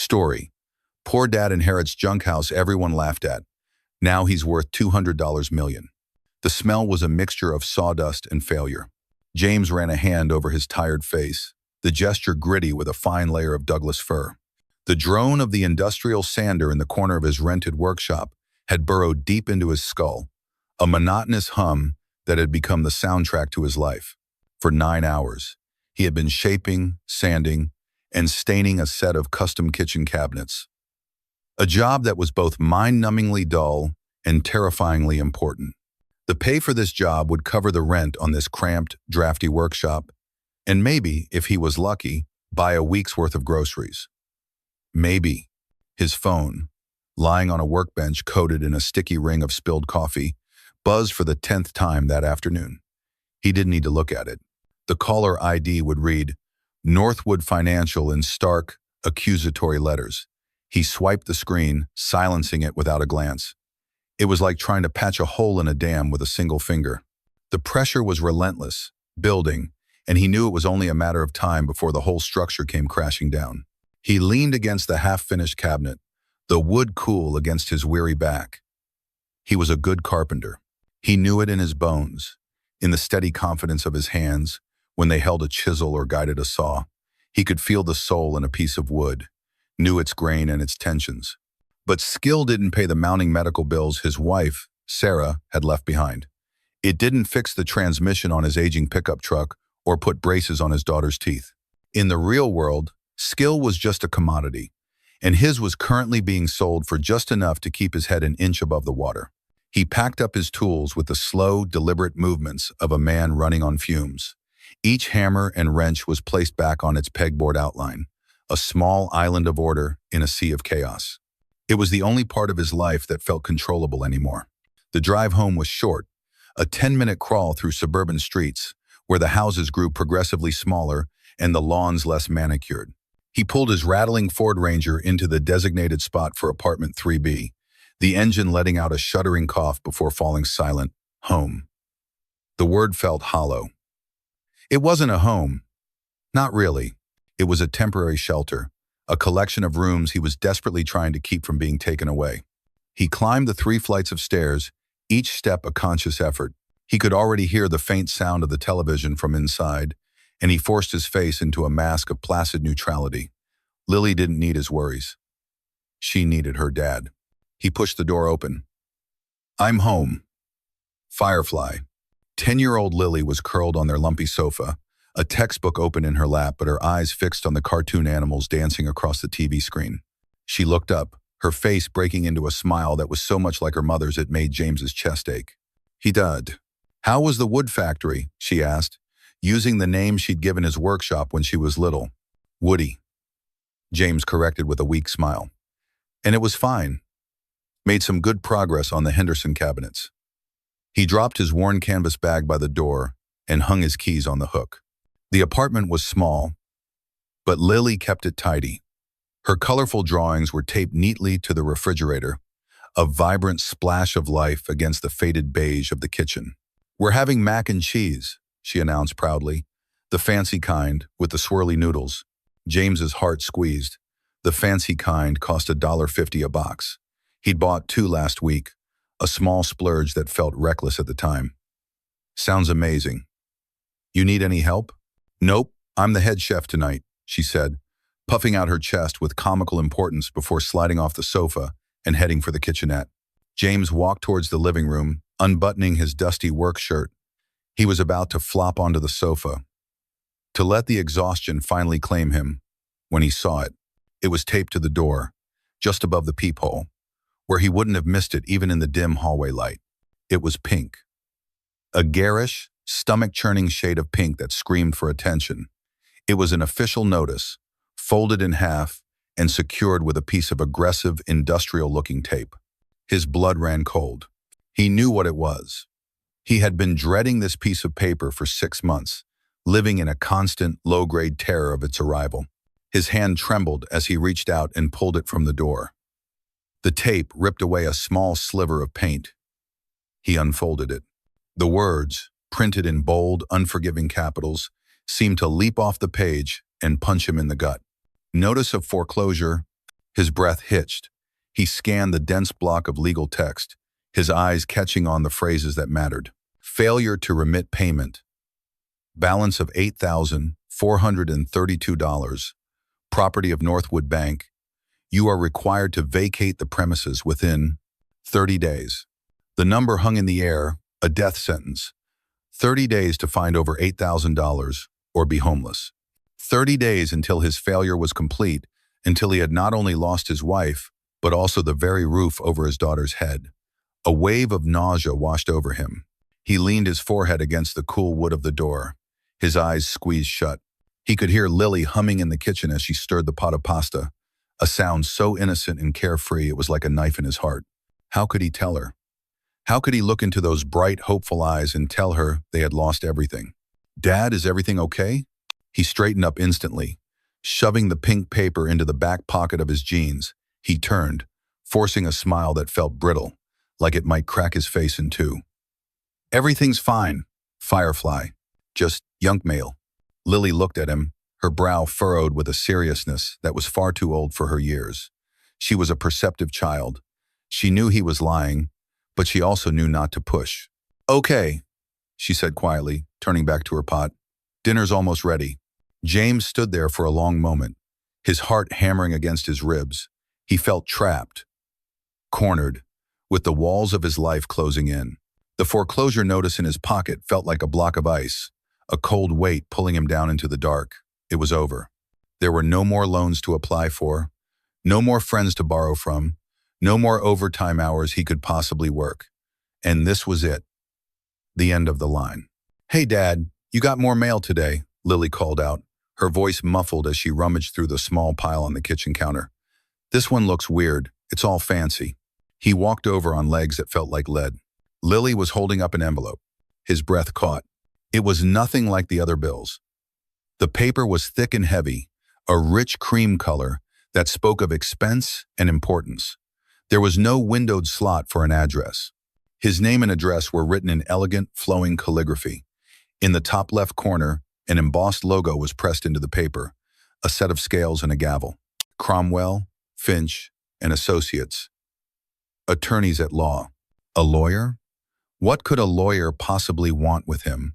Story. Poor dad inherits junk house everyone laughed at. Now he's worth $200 million. The smell was a mixture of sawdust and failure. James ran a hand over his tired face, the gesture gritty with a fine layer of Douglas fir. The drone of the industrial sander in the corner of his rented workshop had burrowed deep into his skull, a monotonous hum that had become the soundtrack to his life. For 9 hours, he had been shaping, sanding, and staining a set of custom kitchen cabinets. A job that was both mind-numbingly dull and terrifyingly important. The pay for this job would cover the rent on this cramped, drafty workshop, and maybe, if he was lucky, buy a week's worth of groceries. Maybe. His phone, lying on a workbench coated in a sticky ring of spilled coffee, buzzed for the 10th time that afternoon. He didn't need to look at it. The caller ID would read, Northwood Financial in stark, accusatory letters. He swiped the screen, silencing it without a glance. It was like trying to patch a hole in a dam with a single finger. The pressure was relentless, building, and he knew it was only a matter of time before the whole structure came crashing down. He leaned against the half-finished cabinet, the wood cool against his weary back. He was a good carpenter. He knew it in his bones, in the steady confidence of his hands when they held a chisel or guided a saw. He could feel the soul in a piece of wood, knew its grain and its tensions. But skill didn't pay the mounting medical bills his wife, Sarah, had left behind. It didn't fix the transmission on his aging pickup truck or put braces on his daughter's teeth. In the real world, skill was just a commodity, and his was currently being sold for just enough to keep his head an inch above the water. He packed up his tools with the slow, deliberate movements of a man running on fumes. Each hammer and wrench was placed back on its pegboard outline, a small island of order in a sea of chaos. It was the only part of his life that felt controllable anymore. The drive home was short, a 10-minute crawl through suburban streets where the houses grew progressively smaller and the lawns less manicured. He pulled his rattling Ford Ranger into the designated spot for apartment 3B, the engine letting out a shuddering cough before falling silent. Home. The word felt hollow. It wasn't a home. Not really. It was a temporary shelter, a collection of rooms he was desperately trying to keep from being taken away. He climbed the 3 flights of stairs, each step a conscious effort. He could already hear the faint sound of the television from inside, and he forced his face into a mask of placid neutrality. Lily didn't need his worries. She needed her dad. He pushed the door open. I'm home. Firefly. 10-year-old Lily was curled on their lumpy sofa, a textbook open in her lap, but her eyes fixed on the cartoon animals dancing across the TV screen. She looked up, her face breaking into a smile that was so much like her mother's it made James's chest ache. He did. How was the wood factory? She asked, using the name she'd given his workshop when she was little. Woody. James corrected with a weak smile. And it was fine. Made some good progress on the Henderson cabinets. He dropped his worn canvas bag by the door and hung his keys on the hook. The apartment was small, but Lily kept it tidy. Her colorful drawings were taped neatly to the refrigerator, a vibrant splash of life against the faded beige of the kitchen. We're having mac and cheese, she announced proudly, the fancy kind with the swirly noodles. James's heart squeezed. The fancy kind cost $1.50 a box. He'd bought 2 last week, a small splurge that felt reckless at the time. Sounds amazing. You need any help? Nope, I'm the head chef tonight, she said, puffing out her chest with comical importance before sliding off the sofa and heading for the kitchenette. James walked towards the living room, unbuttoning his dusty work shirt. He was about to flop onto the sofa, to let the exhaustion finally claim him, when he saw it. It was taped to the door, just above the peephole, where he wouldn't have missed it even in the dim hallway light. It was pink. A garish, stomach-churning shade of pink that screamed for attention. It was an official notice, folded in half and secured with a piece of aggressive, industrial-looking tape. His blood ran cold. He knew what it was. He had been dreading this piece of paper for 6 months, living in a constant, low-grade terror of its arrival. His hand trembled as he reached out and pulled it from the door. The tape ripped away a small sliver of paint. He unfolded it. The words, printed in bold, unforgiving capitals, seemed to leap off the page and punch him in the gut. Notice of foreclosure, His breath hitched. He scanned the dense block of legal text, his eyes catching on the phrases that mattered. Failure to remit payment. Balance of $8,432. Property of Northwood Bank. You are required to vacate the premises within 30 days. The number hung in the air, a death sentence. 30 days to find over $8,000 or be homeless. 30 days until his failure was complete, until he had not only lost his wife, but also the very roof over his daughter's head. A wave of nausea washed over him. He leaned his forehead against the cool wood of the door, his eyes squeezed shut. He could hear Lily humming in the kitchen as she stirred the pot of pasta, a sound so innocent and carefree it was like a knife in his heart. How could he tell her? How could he look into those bright, hopeful eyes and tell her they had lost everything? "Dad, is everything okay?" He straightened up instantly. Shoving the pink paper into the back pocket of his jeans, he turned, forcing a smile that felt brittle, like it might crack his face in two. "Everything's fine, Firefly. Just junk mail." Lily looked at him, her brow furrowed with a seriousness that was far too old for her years. She was a perceptive child. She knew he was lying, but she also knew not to push. "Okay," she said quietly, turning back to her pot. "Dinner's almost ready." James stood there for a long moment, his heart hammering against his ribs. He felt trapped, cornered, with the walls of his life closing in. The foreclosure notice in his pocket felt like a block of ice, a cold weight pulling him down into the dark. It was over. There were no more loans to apply for, no more friends to borrow from, no more overtime hours he could possibly work. And this was it. The end of the line. "Hey, Dad, you got more mail today," Lily called out, her voice muffled as she rummaged through the small pile on the kitchen counter. "This one looks weird. It's all fancy." He walked over on legs that felt like lead. Lily was holding up an envelope. His breath caught. It was nothing like the other bills. The paper was thick and heavy, a rich cream color that spoke of expense and importance. There was no windowed slot for an address. His name and address were written in elegant, flowing calligraphy. In the top left corner, an embossed logo was pressed into the paper, a set of scales and a gavel. Cromwell, Finch, and Associates. Attorneys at law. A lawyer? What could a lawyer possibly want with him?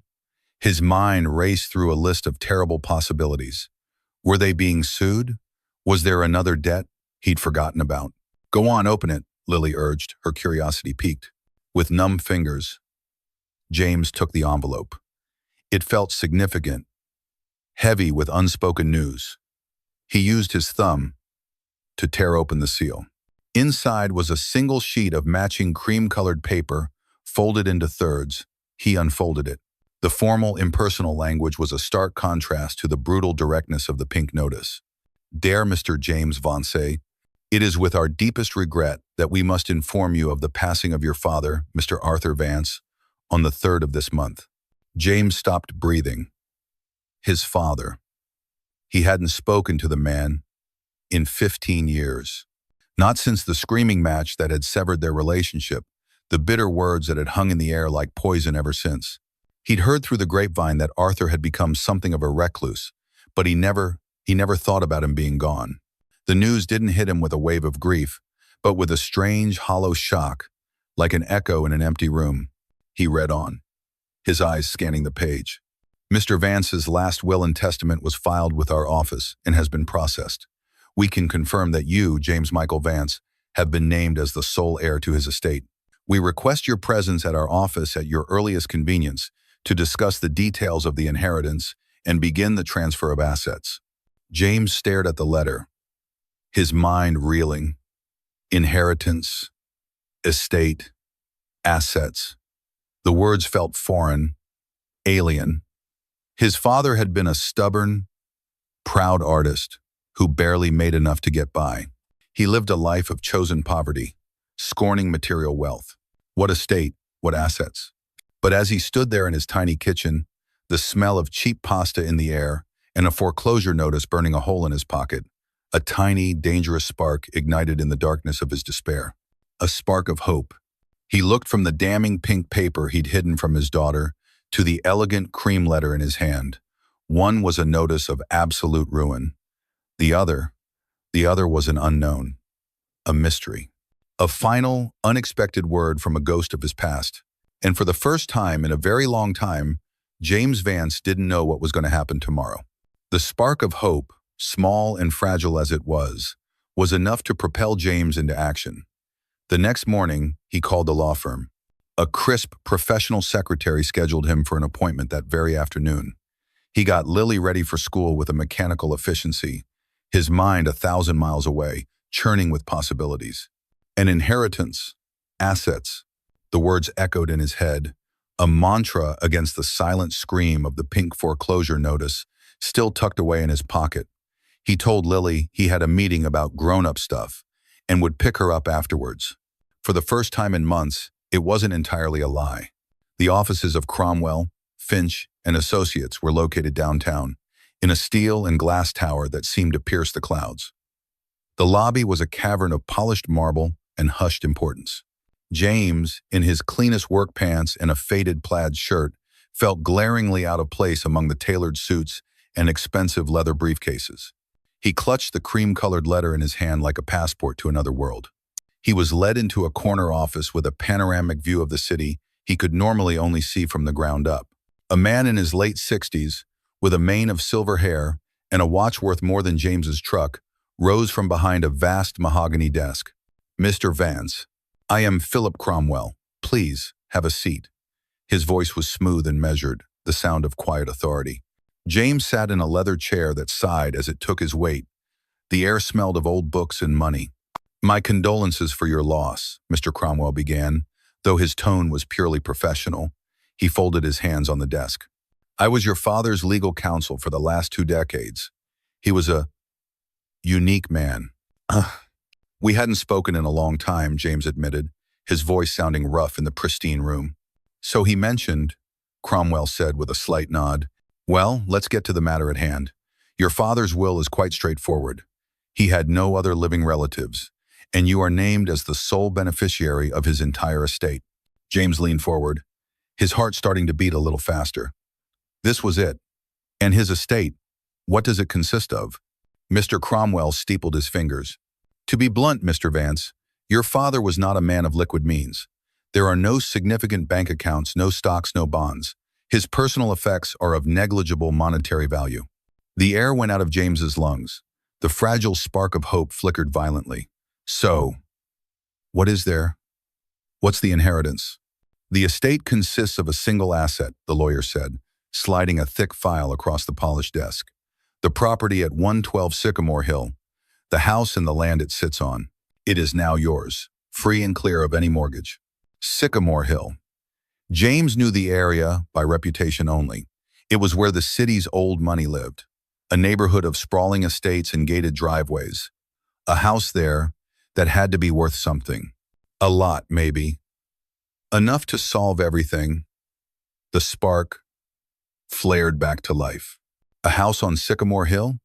His mind raced through a list of terrible possibilities. Were they being sued? Was there another debt he'd forgotten about? "Go on, open it," Lily urged, her curiosity piqued. With numb fingers, James took the envelope. It felt significant, heavy with unspoken news. He used his thumb to tear open the seal. Inside was a single sheet of matching cream-colored paper, folded into thirds. He unfolded it. The formal, impersonal language was a stark contrast to the brutal directness of the pink notice. "Dear Mr. James Vance, it is with our deepest regret that we must inform you of the passing of your father, Mr. Arthur Vance, on the 3rd of this month." James stopped breathing. His father. He hadn't spoken to the man in 15 years. Not since the screaming match that had severed their relationship, the bitter words that had hung in the air like poison ever since. He'd heard through the grapevine that Arthur had become something of a recluse, but he never thought about him being gone. The news didn't hit him with a wave of grief, but with a strange, hollow shock, like an echo in an empty room. He read on, his eyes scanning the page. "Mr. Vance's last will and testament was filed with our office and has been processed. We can confirm that you, James Michael Vance, have been named as the sole heir to his estate. We request your presence at our office at your earliest convenience to discuss the details of the inheritance and begin the transfer of assets." James stared at the letter, his mind reeling. Inheritance, estate, assets. The words felt foreign, alien. His father had been a stubborn, proud artist who barely made enough to get by. He lived a life of chosen poverty, scorning material wealth. What estate, what assets? But as he stood there in his tiny kitchen, the smell of cheap pasta in the air and a foreclosure notice burning a hole in his pocket, a tiny, dangerous spark ignited in the darkness of his despair. A spark of hope. He looked from the damning pink paper he'd hidden from his daughter to the elegant cream letter in his hand. One was a notice of absolute ruin. The other, The other was an unknown, a mystery. A final, unexpected word from a ghost of his past. And for the first time in a very long time, James Vance didn't know what was going to happen tomorrow. The spark of hope, small and fragile as it was enough to propel James into action. The next morning, he called the law firm. A crisp, professional secretary scheduled him for an appointment that very afternoon. He got Lily ready for school with a mechanical efficiency, his mind 1,000 miles away, churning with possibilities. An inheritance, assets, the words echoed in his head, a mantra against the silent scream of the pink foreclosure notice still tucked away in his pocket. He told Lily he had a meeting about grown-up stuff and would pick her up afterwards. For the first time in months, it wasn't entirely a lie. The offices of Cromwell, Finch, and Associates were located downtown, in a steel and glass tower that seemed to pierce the clouds. The lobby was a cavern of polished marble and hushed importance. James, in his cleanest work pants and a faded plaid shirt, felt glaringly out of place among the tailored suits and expensive leather briefcases. He clutched the cream-colored letter in his hand like a passport to another world. He was led into a corner office with a panoramic view of the city he could normally only see from the ground up. A man in his late 60s, with a mane of silver hair and a watch worth more than James's truck, rose from behind a vast mahogany desk. "Mr. Vance, I am Philip Cromwell. Please, have a seat." His voice was smooth and measured, the sound of quiet authority. James sat in a leather chair that sighed as it took his weight. The air smelled of old books and money. "My condolences for your loss," Mr. Cromwell began, though his tone was purely professional. He folded his hands on the desk. "I was your father's legal counsel for the last 2 decades. He was a unique man." "We hadn't spoken in a long time," James admitted, his voice sounding rough in the pristine room. "So he mentioned," Cromwell said with a slight nod. "Well, let's get to the matter at hand. Your father's will is quite straightforward. He had no other living relatives, and you are named as the sole beneficiary of his entire estate." James leaned forward, his heart starting to beat a little faster. This was it. And his estate, what does it consist of? Mr. Cromwell steepled his fingers. "To be blunt, Mr. Vance, your father was not a man of liquid means. There are no significant bank accounts, no stocks, no bonds. His personal effects are of negligible monetary value." The air went out of James's lungs. The fragile spark of hope flickered violently. "So, what is there? What's the inheritance?" "The estate consists of a single asset," the lawyer said, sliding a thick file across the polished desk. "The property at 112 Sycamore Hill, the house and the land it sits on. It is now yours, free and clear of any mortgage." Sycamore Hill. James knew the area by reputation only. It was where the city's old money lived, a neighborhood of sprawling estates and gated driveways. A house there that had to be worth something. A lot, maybe. Enough to solve everything. The spark flared back to life. "A house on Sycamore Hill?"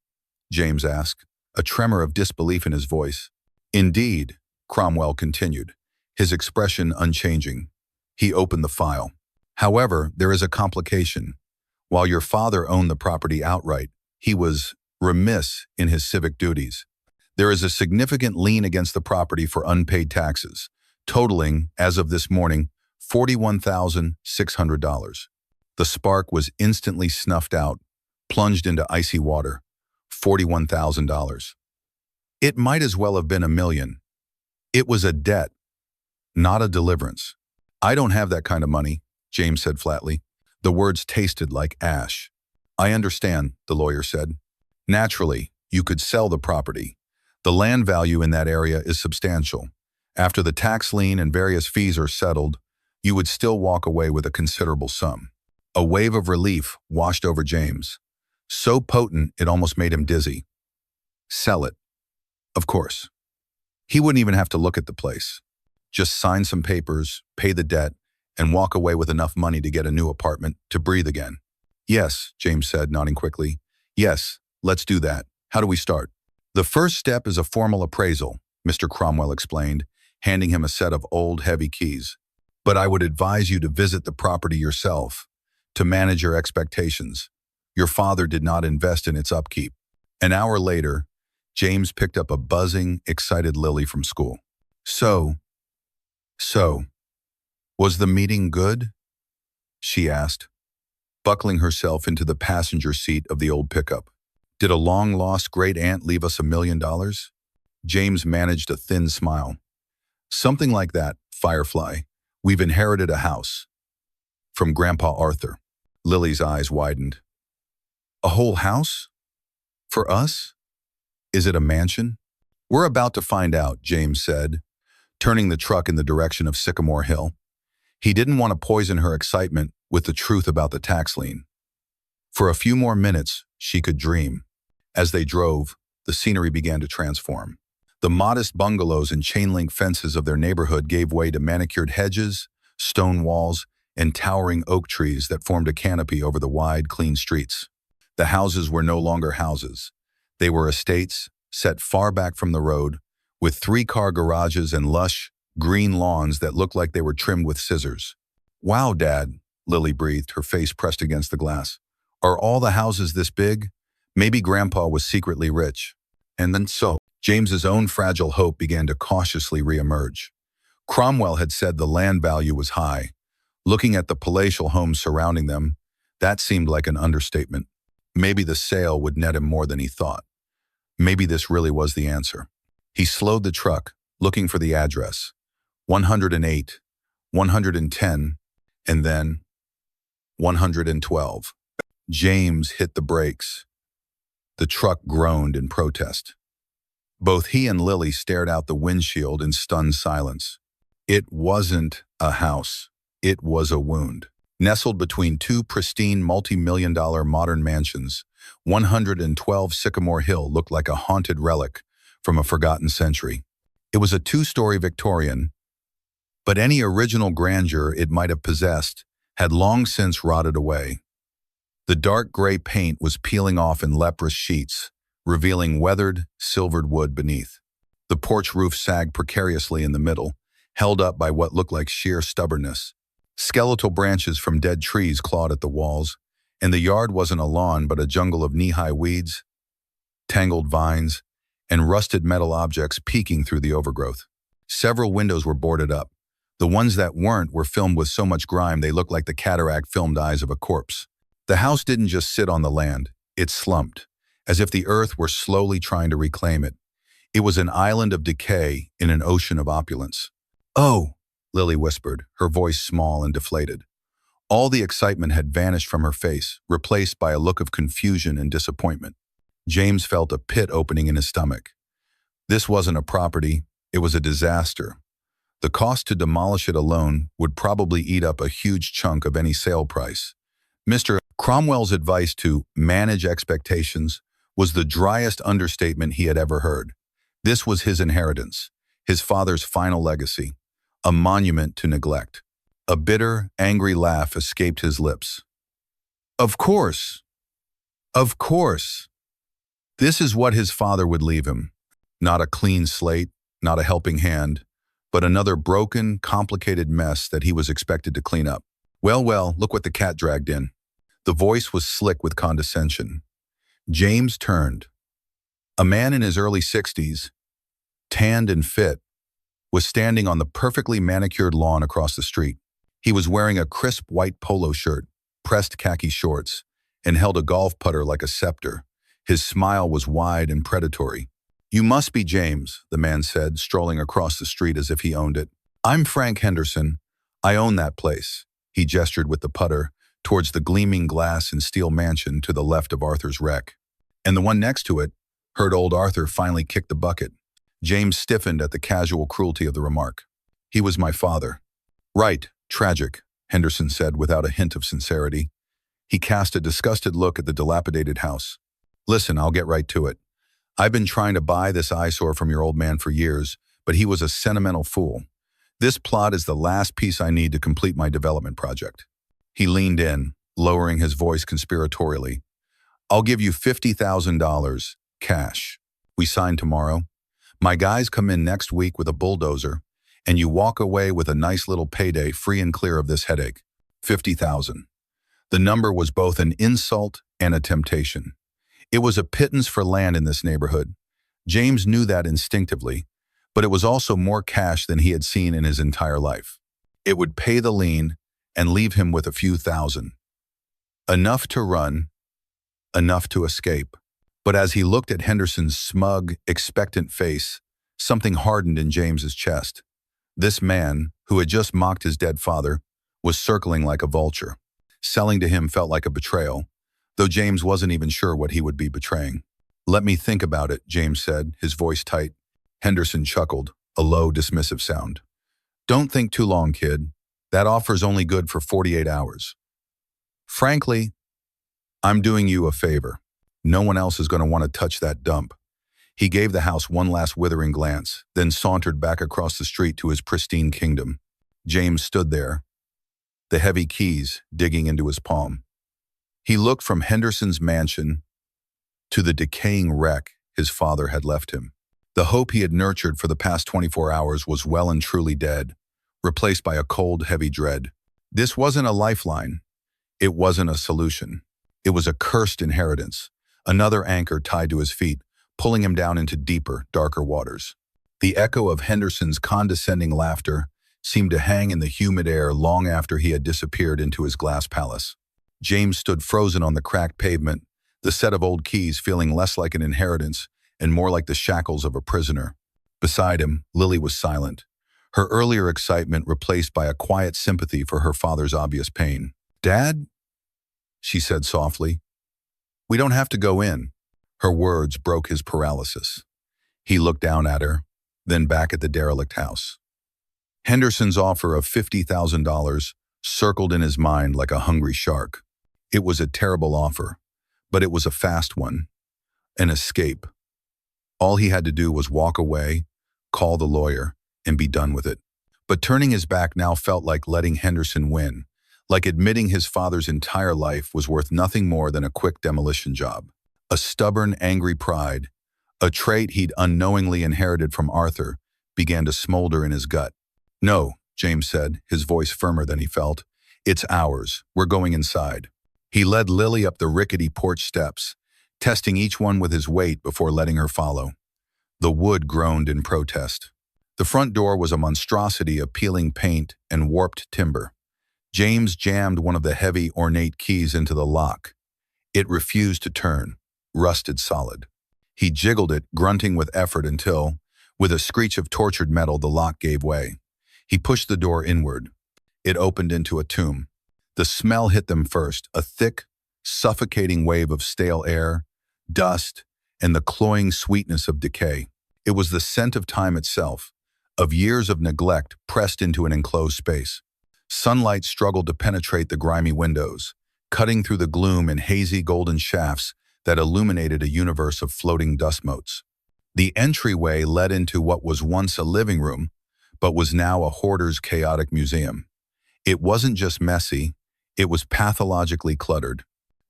James asked, a tremor of disbelief in his voice. "Indeed," Cromwell continued, his expression unchanging. He opened the file. "However, there is a complication. While your father owned the property outright, he was remiss in his civic duties. There is a significant lien against the property for unpaid taxes, totaling, as of this morning, $41,600. The spark was instantly snuffed out, plunged into icy water. $41,000. It might as well have been $1 million. It was a debt, not a deliverance. "I don't have that kind of money," James said flatly. The words tasted like ash. "I understand," the lawyer said. "Naturally, you could sell the property. The land value in that area is substantial. After the tax lien and various fees are settled, you would still walk away with a considerable sum." A wave of relief washed over James, so potent it almost made him dizzy. Sell it. Of course. He wouldn't even have to look at the place. Just sign some papers, pay the debt, and walk away with enough money to get a new apartment, to breathe again. "Yes," James said, nodding quickly. "Yes, let's do that. How do we start?" "The first step is a formal appraisal," Mr. Cromwell explained, handing him a set of old, heavy keys. "But I would advise you to visit the property yourself, to manage your expectations. Your father did not invest in its upkeep." An hour later, James picked up a buzzing, excited Lily from school. So, was the meeting good? She asked, buckling herself into the passenger seat of the old pickup. Did a long-lost great-aunt leave us $1 million? James managed a thin smile. Something like that, Firefly. We've inherited a house. From Grandpa Arthur. Lily's eyes widened. A whole house? For us? Is it a mansion? We're about to find out, James said, turning the truck in the direction of Sycamore Hill. He didn't want to poison her excitement with the truth about the tax lien. For a few more minutes, she could dream. As they drove, the scenery began to transform. The modest bungalows and chain-link fences of their neighborhood gave way to manicured hedges, stone walls, and towering oak trees that formed a canopy over the wide, clean streets. The houses were no longer houses. They were estates, set far back from the road, with 3-car garages and lush, green lawns that looked like they were trimmed with scissors. Wow, Dad, Lily breathed, her face pressed against the glass. Are all the houses this big? Maybe Grandpa was secretly rich. And then James's own fragile hope began to cautiously reemerge. Cromwell had said the land value was high. Looking at the palatial homes surrounding them, that seemed like an understatement. Maybe the sale would net him more than he thought. Maybe this really was the answer. He slowed the truck, looking for the address. 108, 110, and then 112. James hit the brakes. The truck groaned in protest. Both he and Lily stared out the windshield in stunned silence. It wasn't a house. It was a wound. Nestled between 2 pristine multi-million-dollar modern mansions, 112 Sycamore Hill looked like a haunted relic from a forgotten century. It was a 2-story Victorian, but any original grandeur it might have possessed had long since rotted away. The dark gray paint was peeling off in leprous sheets, revealing weathered, silvered wood beneath. The porch roof sagged precariously in the middle, held up by what looked like sheer stubbornness. Skeletal branches from dead trees clawed at the walls, and the yard wasn't a lawn but a jungle of knee-high weeds, tangled vines, and rusted metal objects peeking through the overgrowth. Several windows were boarded up. The ones that weren't were filmed with so much grime they looked like the cataract-filmed eyes of a corpse. The house didn't just sit on the land, it slumped, as if the earth were slowly trying to reclaim it. It was an island of decay in an ocean of opulence. "Oh," Lily whispered, her voice small and deflated. All the excitement had vanished from her face, replaced by a look of confusion and disappointment. James felt a pit opening in his stomach. This wasn't a property, it was a disaster. The cost to demolish it alone would probably eat up a huge chunk of any sale price. Mr. Cromwell's advice to manage expectations was the driest understatement he had ever heard. This was his inheritance, his father's final legacy, a monument to neglect. A bitter, angry laugh escaped his lips. Of course. Of course. This is what his father would leave him. Not a clean slate, not a helping hand, but another broken, complicated mess that he was expected to clean up. Well, look what the cat dragged in. The voice was slick with condescension. James turned. A man in his early 60s, tanned and fit, was standing on the perfectly manicured lawn across the street. He was wearing a crisp white polo shirt, pressed khaki shorts, and held a golf putter like a scepter. His smile was wide and predatory. "You must be James," the man said, strolling across the street as if he owned it. "I'm Frank Henderson. I own that place." He gestured with the putter towards the gleaming glass and steel mansion to the left of Arthur's wreck. "And the one next to it," heard old Arthur finally kick the bucket. James stiffened at the casual cruelty of the remark. "He was my father." "Right, tragic," Henderson said without a hint of sincerity. He cast a disgusted look at the dilapidated house. "Listen, I'll get right to it. I've been trying to buy this eyesore from your old man for years, but he was a sentimental fool. This plot is the last piece I need to complete my development project." He leaned in, lowering his voice conspiratorially. "I'll give you $50,000, cash. We sign tomorrow. My guys come in next week with a bulldozer, and you walk away with a nice little payday free and clear of this headache. 50,000. The number was both an insult and a temptation. It was a pittance for land in this neighborhood. James knew that instinctively, but it was also more cash than he had seen in his entire life. It would pay the lien and leave him with a few thousand. Enough to run, enough to escape. But as he looked at Henderson's smug, expectant face, something hardened in James's chest. This man, who had just mocked his dead father, was circling like a vulture. Selling to him felt like a betrayal, though James wasn't even sure what he would be betraying. "Let me think about it," James said, his voice tight. Henderson chuckled, a low, dismissive sound. "Don't think too long, kid. That offer's only good for 48 hours. Frankly, I'm doing you a favor. No one else is going to want to touch that dump." He gave the house one last withering glance, then sauntered back across the street to his pristine kingdom. James stood there, the heavy keys digging into his palm. He looked from Henderson's mansion to the decaying wreck his father had left him. The hope he had nurtured for the past 24 hours was well and truly dead, replaced by a cold, heavy dread. This wasn't a lifeline. It wasn't a solution. It was a cursed inheritance, another anchor tied to his feet, pulling him down into deeper, darker waters. The echo of Henderson's condescending laughter seemed to hang in the humid air long after he had disappeared into his glass palace. James stood frozen on the cracked pavement, the set of old keys feeling less like an inheritance and more like the shackles of a prisoner. Beside him, Lily was silent, her earlier excitement replaced by a quiet sympathy for her father's obvious pain. "Dad?" she said softly. "We don't have to go in." Her words broke his paralysis. He looked down at her, then back at the derelict house. Henderson's offer of $50,000 circled in his mind like a hungry shark. It was a terrible offer, but it was a fast one, an escape. All he had to do was walk away, call the lawyer, and be done with it. But turning his back now felt like letting Henderson win, like admitting his father's entire life was worth nothing more than a quick demolition job. A stubborn, angry pride, a trait he'd unknowingly inherited from Arthur, began to smolder in his gut. "No," James said, his voice firmer than he felt. "It's ours. We're going inside." He led Lily up the rickety porch steps, testing each one with his weight before letting her follow. The wood groaned in protest. The front door was a monstrosity of peeling paint and warped timber. James jammed one of the heavy, ornate keys into the lock. It refused to turn, rusted solid. He jiggled it, grunting with effort until, with a screech of tortured metal, the lock gave way. He pushed the door inward. It opened into a tomb. The smell hit them first, a thick, suffocating wave of stale air, dust, and the cloying sweetness of decay. It was the scent of time itself, of years of neglect pressed into an enclosed space. Sunlight struggled to penetrate the grimy windows, cutting through the gloom in hazy golden shafts that illuminated a universe of floating dust motes. The entryway led into what was once a living room, but was now a hoarder's chaotic museum. It wasn't just messy, it was pathologically cluttered.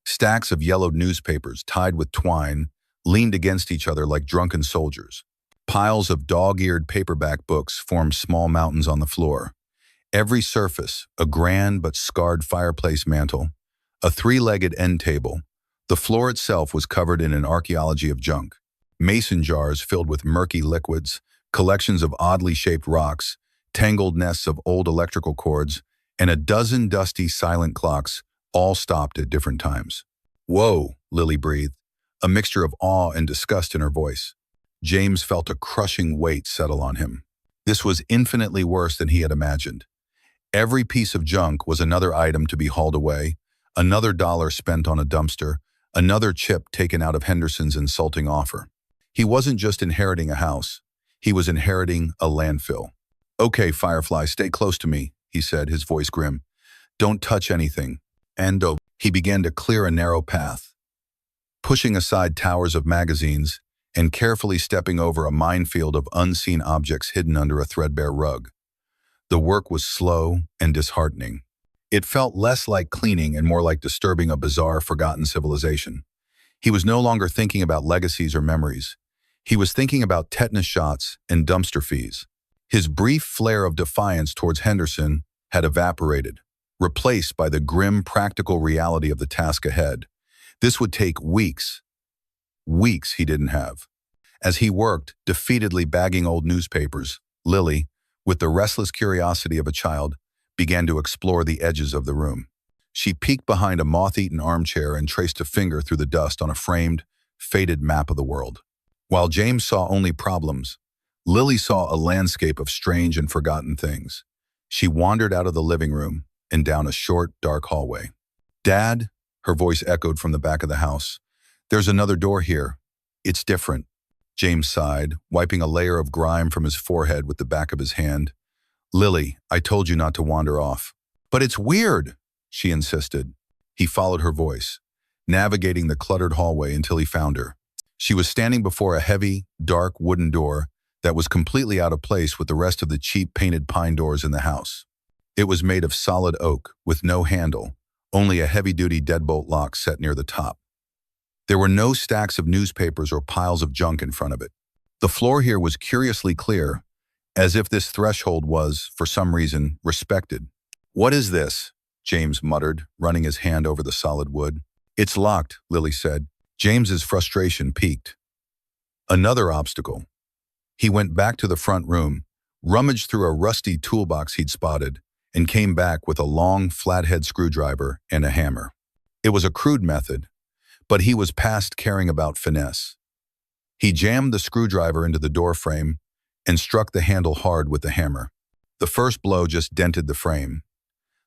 Stacks of yellowed newspapers tied with twine leaned against each other like drunken soldiers. Piles of dog-eared paperback books formed small mountains on the floor. Every surface, a grand but scarred fireplace mantel, a three-legged end table. The floor itself was covered in an archaeology of junk. Mason jars filled with murky liquids, collections of oddly shaped rocks, tangled nests of old electrical cords, and a dozen dusty, silent clocks, all stopped at different times. "Whoa," Lily breathed, a mixture of awe and disgust in her voice. James felt a crushing weight settle on him. This was infinitely worse than he had imagined. Every piece of junk was another item to be hauled away, another dollar spent on a dumpster, another chip taken out of Henderson's insulting offer. He wasn't just inheriting a house. He was inheriting a landfill. "Okay, Firefly, stay close to me," he said, his voice grim. "Don't touch anything." And he began to clear a narrow path, pushing aside towers of magazines and carefully stepping over a minefield of unseen objects hidden under a threadbare rug. The work was slow and disheartening. It felt less like cleaning and more like disturbing a bizarre, forgotten civilization. He was no longer thinking about legacies or memories. He was thinking about tetanus shots and dumpster fees. His brief flare of defiance towards Henderson had evaporated, replaced by the grim, practical reality of the task ahead. This would take weeks. Weeks he didn't have. As he worked, defeatedly bagging old newspapers, Lily, with the restless curiosity of a child, began to explore the edges of the room. She peeked behind a moth-eaten armchair and traced a finger through the dust on a framed, faded map of the world. While James saw only problems, Lily saw a landscape of strange and forgotten things. She wandered out of the living room and down a short, dark hallway. "Dad," her voice echoed from the back of the house. "There's another door here. It's different." James sighed, wiping a layer of grime from his forehead with the back of his hand. "Lily, I told you not to wander off." "But it's weird," she insisted. He followed her voice, navigating the cluttered hallway until he found her. She was standing before a heavy, dark wooden door that was completely out of place with the rest of the cheap painted pine doors in the house. It was made of solid oak, with no handle, only a heavy-duty deadbolt lock set near the top. There were no stacks of newspapers or piles of junk in front of it. The floor here was curiously clear, as if this threshold was, for some reason, respected. "What is this?" James muttered, running his hand over the solid wood. "It's locked," Lily said. James's frustration peaked. Another obstacle. He went back to the front room, rummaged through a rusty toolbox he'd spotted, and came back with a long, flathead screwdriver and a hammer. It was a crude method, but he was past caring about finesse. He jammed the screwdriver into the door frame and struck the handle hard with the hammer. The first blow just dented the frame.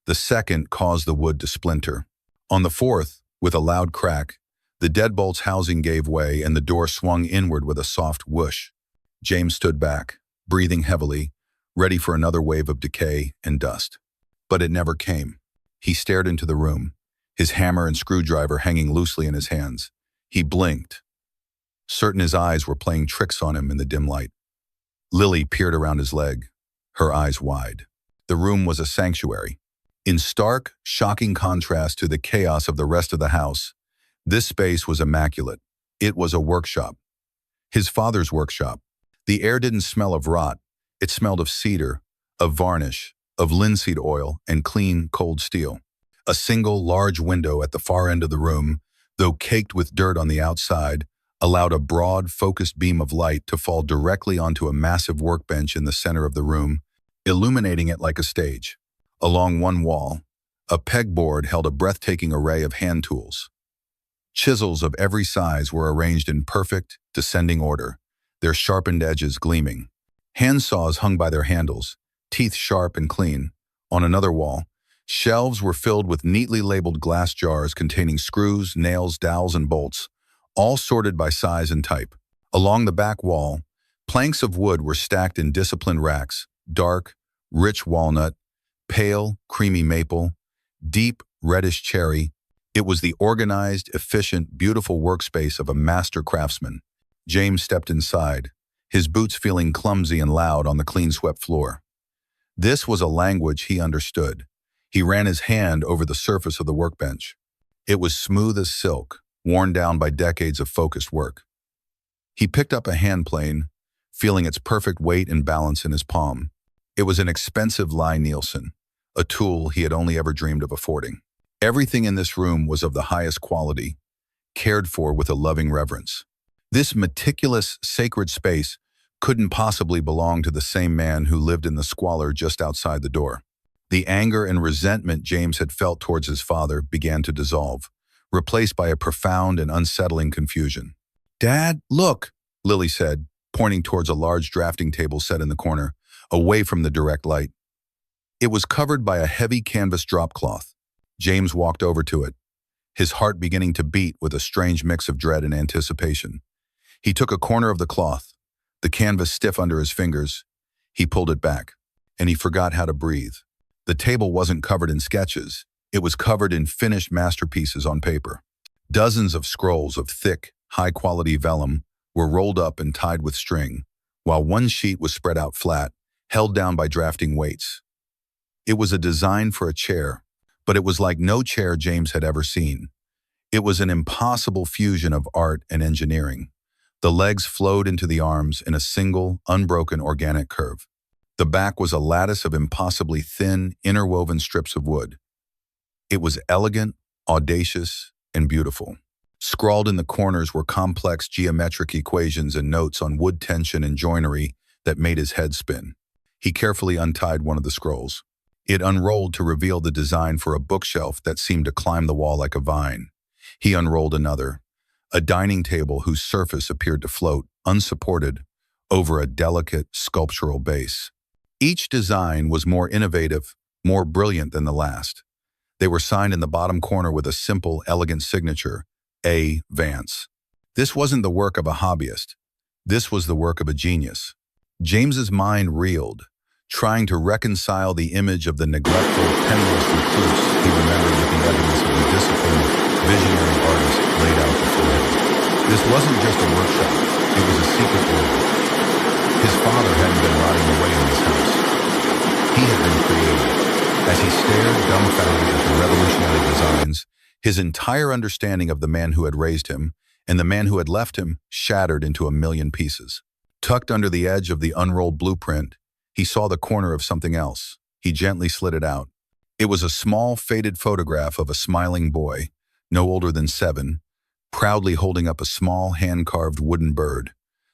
The second caused the wood to splinter. On the fourth, with a loud crack, the deadbolt's housing gave way and the door swung inward with a soft whoosh. James stood back, breathing heavily, ready for another wave of decay and dust. But it never came. He stared into the room, his hammer and screwdriver hanging loosely in his hands. He blinked, certain his eyes were playing tricks on him in the dim light. Lily peered around his leg, her eyes wide. The room was a sanctuary. In stark, shocking contrast to the chaos of the rest of the house, this space was immaculate. It was a workshop. His father's workshop. The air didn't smell of rot. It smelled of cedar, of varnish, of linseed oil, and clean, cold steel. A single, large window at the far end of the room, though caked with dirt on the outside, allowed a broad, focused beam of light to fall directly onto a massive workbench in the center of the room, illuminating it like a stage. Along one wall, a pegboard held a breathtaking array of hand tools. Chisels of every size were arranged in perfect, descending order, their sharpened edges gleaming. Handsaws hung by their handles, teeth sharp and clean. On another wall, shelves were filled with neatly labeled glass jars containing screws, nails, dowels, and bolts, all sorted by size and type. Along the back wall, planks of wood were stacked in disciplined racks, dark, rich walnut, pale, creamy maple, deep, reddish cherry. It was the organized, efficient, beautiful workspace of a master craftsman. James stepped inside, his boots feeling clumsy and loud on the clean-swept floor. This was a language he understood. He ran his hand over the surface of the workbench. It was smooth as silk, worn down by decades of focused work. He picked up a hand plane, feeling its perfect weight and balance in his palm. It was an expensive Lie-Nielsen, a tool he had only ever dreamed of affording. Everything in this room was of the highest quality, cared for with a loving reverence. This meticulous, sacred space couldn't possibly belong to the same man who lived in the squalor just outside the door. The anger and resentment James had felt towards his father began to dissolve, replaced by a profound and unsettling confusion. "Dad, look," Lily said, pointing towards a large drafting table set in the corner, away from the direct light. It was covered by a heavy canvas drop cloth. James walked over to it, his heart beginning to beat with a strange mix of dread and anticipation. He took a corner of the cloth, the canvas stiff under his fingers. He pulled it back, and he forgot how to breathe. The table wasn't covered in sketches. It was covered in finished masterpieces on paper. Dozens of scrolls of thick, high-quality vellum were rolled up and tied with string, while one sheet was spread out flat, held down by drafting weights. It was a design for a chair, but it was like no chair James had ever seen. It was an impossible fusion of art and engineering. The legs flowed into the arms in a single, unbroken organic curve. The back was a lattice of impossibly thin, interwoven strips of wood. It was elegant, audacious, and beautiful. Scrawled in the corners were complex geometric equations and notes on wood tension and joinery that made his head spin. He carefully untied one of the scrolls. It unrolled to reveal the design for a bookshelf that seemed to climb the wall like a vine. He unrolled another, a dining table whose surface appeared to float, unsupported, over a delicate sculptural base. Each design was more innovative, more brilliant than the last. They were signed in the bottom corner with a simple, elegant signature, A. Vance. This wasn't the work of a hobbyist. This was the work of a genius. James's mind reeled, trying to reconcile the image of the neglectful, penniless recluse he remembered with the evidence of the disciplined, visionary artist laid out before him. This wasn't just a workshop, it was a secret order. His father hadn't been rotting away in this house. He had been created. As he stared dumbfounded at the revolutionary designs, his entire understanding of the man who had raised him and the man who had left him shattered into a million pieces. Tucked under the edge of the unrolled blueprint, he saw the corner of something else. He gently slid it out. It was a small, faded photograph of a smiling boy, no older than 7, proudly holding up a small, hand-carved wooden bird.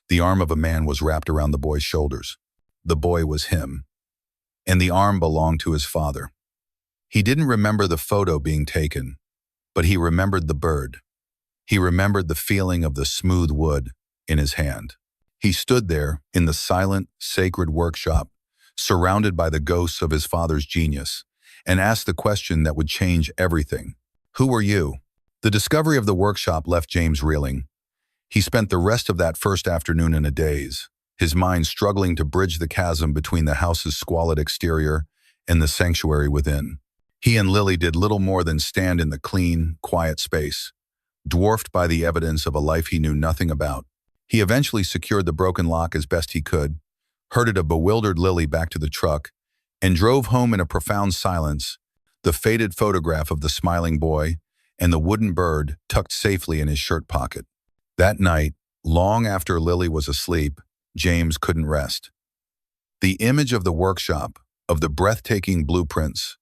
The arm of a man was wrapped around the boy's shoulders. The boy was him, and the arm belonged to his father. He didn't remember the photo being taken, but he remembered the bird. He remembered the feeling of the smooth wood in his hand. He stood there in the silent, sacred workshop, surrounded by the ghosts of his father's genius, and asked the question that would change everything. Who were you? The discovery of the workshop left James reeling. He spent the rest of that first afternoon in a daze, his mind struggling to bridge the chasm between the house's squalid exterior and the sanctuary within. He and Lily did little more than stand in the clean, quiet space, dwarfed by the evidence of a life he knew nothing about. He eventually secured the broken lock as best he could, herded a bewildered Lily back to the truck, and drove home in a profound silence, the faded photograph of the smiling boy and the wooden bird tucked safely in his shirt pocket. That night, long after Lily was asleep, James couldn't rest. The image of the workshop, of the breathtaking blueprints,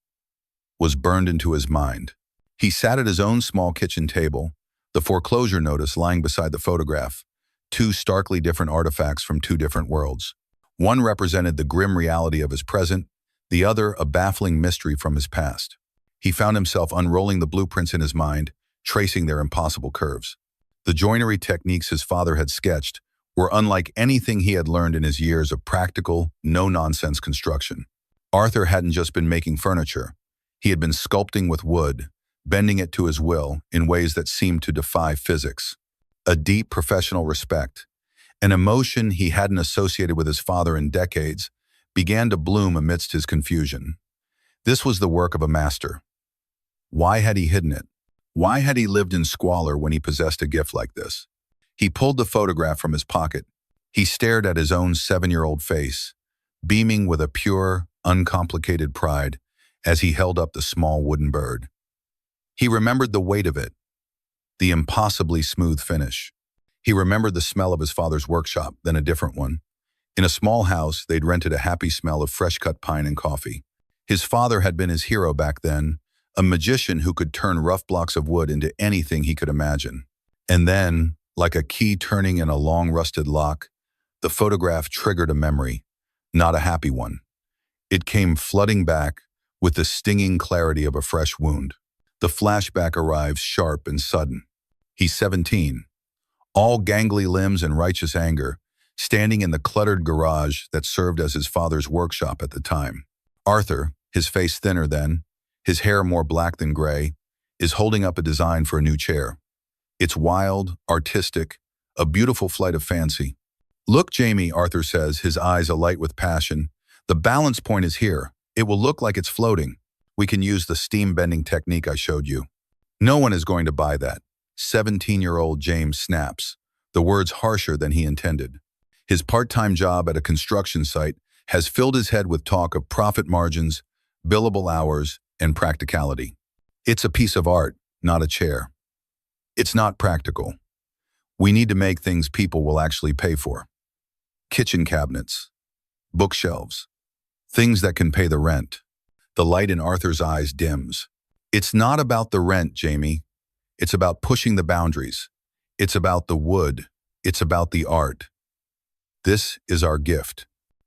was burned into his mind. He sat at his own small kitchen table, the foreclosure notice lying beside the photograph, two starkly different artifacts from two different worlds. One represented the grim reality of his present, the other a baffling mystery from his past. He found himself unrolling the blueprints in his mind, tracing their impossible curves. The joinery techniques his father had sketched were unlike anything he had learned in his years of practical, no-nonsense construction. Arthur hadn't just been making furniture. He had been sculpting with wood, bending it to his will in ways that seemed to defy physics. A deep professional respect, an emotion he hadn't associated with his father in decades, began to bloom amidst his confusion. This was the work of a master. Why had he hidden it? Why had he lived in squalor when he possessed a gift like this? He pulled the photograph from his pocket. He stared at his own 7-year-old face, beaming with a pure, uncomplicated pride as he held up the small wooden bird. He remembered the weight of it, the impossibly smooth finish. He remembered the smell of his father's workshop, then a different one. In a small house, they'd rented a happy smell of fresh-cut pine and coffee. His father had been his hero back then, a magician who could turn rough blocks of wood into anything he could imagine. And then, like a key turning in a long rusted lock, the photograph triggered a memory, not a happy one. It came flooding back with the stinging clarity of a fresh wound. The flashback arrives sharp and sudden. He's 17, all gangly limbs and righteous anger, standing in the cluttered garage that served as his father's workshop at the time. Arthur, his face thinner then, his hair more black than gray, is holding up a design for a new chair. It's wild, artistic, a beautiful flight of fancy. "Look, Jamie," Arthur says, his eyes alight with passion. "The balance point is here. It will look like it's floating. We can use the steam-bending technique I showed you." "No one is going to buy that." 17-year-old James snaps, the words harsher than he intended. His part-time job at a construction site has filled his head with talk of profit margins, billable hours, and practicality. It's a piece of art, not a chair. It's not practical. We need to make things people will actually pay for. Kitchen cabinets, bookshelves, things that can pay the rent. The light in Arthur's eyes dims. "It's not about the rent, Jamie. It's about pushing the boundaries. It's about the wood. It's about the art. This is our gift.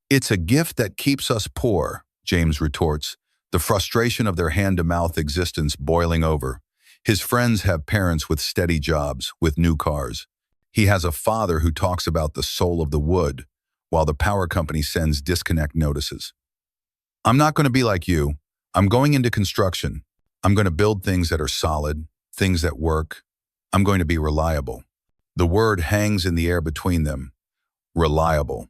It's a gift that keeps us poor, James retorts, the frustration of their hand-to-mouth existence boiling over. His friends have parents with steady jobs, with new cars. He has a father who talks about the soul of the wood, while the power company sends disconnect notices. I'm not going to be like you. I'm going into construction. I'm going to build things that are solid, things that work. I'm going to be reliable. The word hangs in the air between them. Reliable.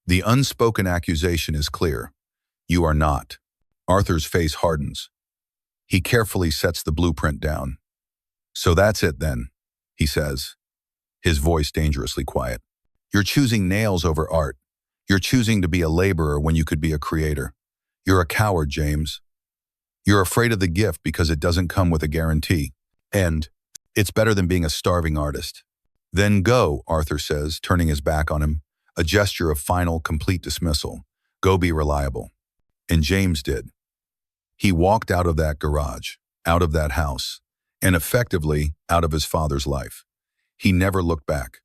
The unspoken accusation is clear. You are not. Arthur's face hardens. He carefully sets the blueprint down. So that's it then, he says, his voice dangerously quiet. You're choosing nails over art. You're choosing to be a laborer when you could be a creator. You're a coward, James. You're afraid of the gift because it doesn't come with a guarantee. And it's better than being a starving artist. Then go, Arthur says, turning his back on him, a gesture of final, complete dismissal. Go be reliable. And James did. He walked out of that garage, out of that house, and effectively out of his father's life. He never looked back.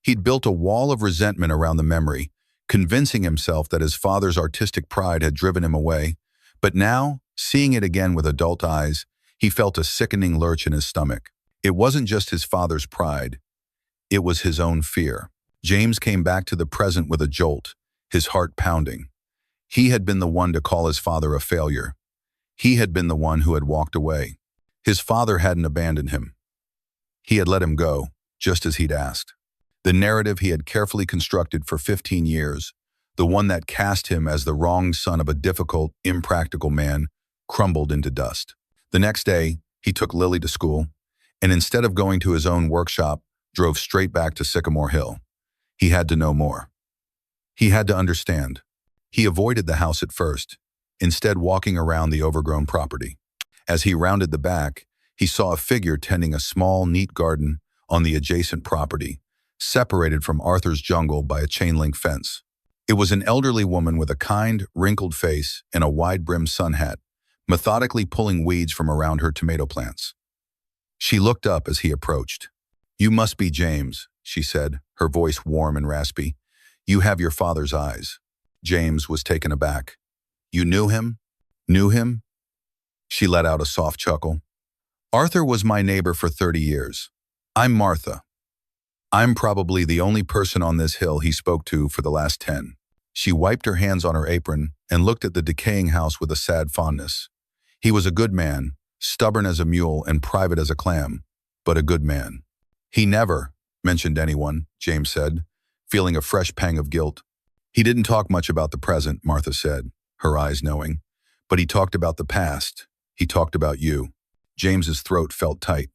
He'd built a wall of resentment around the memory, convincing himself that his father's artistic pride had driven him away. But now, seeing it again with adult eyes, he felt a sickening lurch in his stomach. It wasn't just his father's pride. It was his own fear. James came back to the present with a jolt, his heart pounding. He had been the one to call his father a failure. He had been the one who had walked away. His father hadn't abandoned him. He had let him go, just as he'd asked. The narrative he had carefully constructed for 15 years, the one that cast him as the wronged son of a difficult, impractical man, crumbled into dust. The next day, he took Lily to school, and instead of going to his own workshop, drove straight back to Sycamore Hill. He had to know more. He had to understand. He avoided the house at first, instead walking around the overgrown property. As he rounded the back, he saw a figure tending a small, neat garden on the adjacent property, separated from Arthur's jungle by a chain-link fence. It was an elderly woman with a kind, wrinkled face and a wide-brimmed sun hat, methodically pulling weeds from around her tomato plants. She looked up as he approached. "You must be James," she said, her voice warm and raspy. "You have your father's eyes." James was taken aback. "You knew him? Knew him?" She let out a soft chuckle. "Arthur was my neighbor for 30 years. I'm Martha. I'm probably the only person on this hill he spoke to for the last 10. She wiped her hands on her apron and looked at the decaying house with a sad fondness. He was a good man, stubborn as a mule and private as a clam, but a good man. He never mentioned anyone, James said, feeling a fresh pang of guilt. He didn't talk much about the present, Martha said, her eyes knowing, but he talked about the past. He talked about you. James's throat felt tight.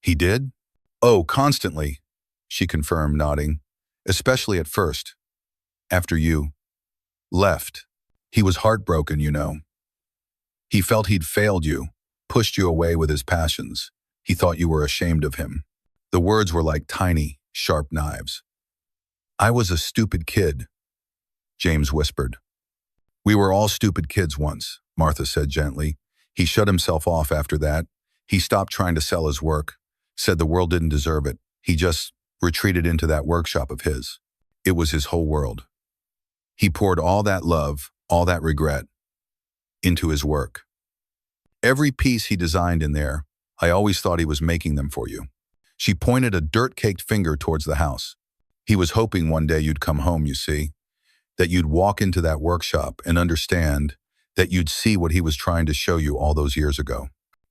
He did? Oh, constantly, she confirmed, nodding, especially at first. After you left. He was heartbroken, you know. He felt he'd failed you, pushed you away with his passions. He thought you were ashamed of him. The words were like tiny, sharp knives. I was a stupid kid, James whispered. We were all stupid kids once, Martha said gently. He shut himself off after that. He stopped trying to sell his work, said the world didn't deserve it. He just retreated into that workshop of his. It was his whole world. He poured all that love, all that regret, into his work. Every piece he designed in there, I always thought he was making them for you. She pointed a dirt-caked finger towards the house. He was hoping one day you'd come home, you see, that you'd walk into that workshop and understand that you'd see what he was trying to show you all those years ago.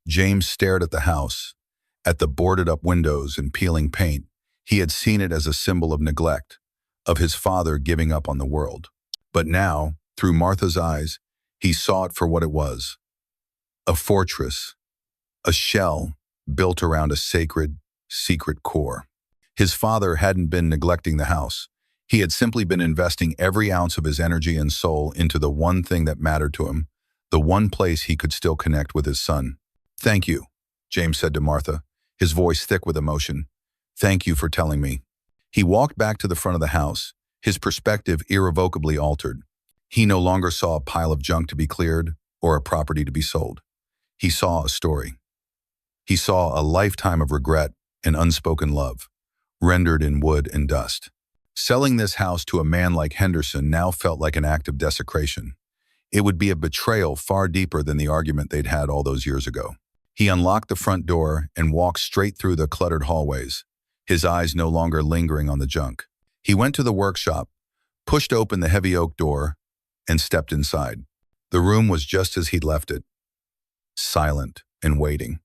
James stared at the house, at the boarded-up windows and peeling paint. He had seen it as a symbol of neglect, of his father giving up on the world. But now, through Martha's eyes, he saw it for what it was. A fortress, a shell built around a sacred, secret core. His father hadn't been neglecting the house. He had simply been investing every ounce of his energy and soul into the one thing that mattered to him, the one place he could still connect with his son. Thank you, James said to Martha, his voice thick with emotion. Thank you for telling me. He walked back to the front of the house, his perspective irrevocably altered. He no longer saw a pile of junk to be cleared or a property to be sold. He saw a story. He saw a lifetime of regret and unspoken love, rendered in wood and dust. Selling this house to a man like Henderson now felt like an act of desecration. It would be a betrayal far deeper than the argument they'd had all those years ago. He unlocked the front door and walked straight through the cluttered hallways, his eyes no longer lingering on the junk. He went to the workshop, pushed open the heavy oak door, and stepped inside. The room was just as he'd left it, silent and waiting.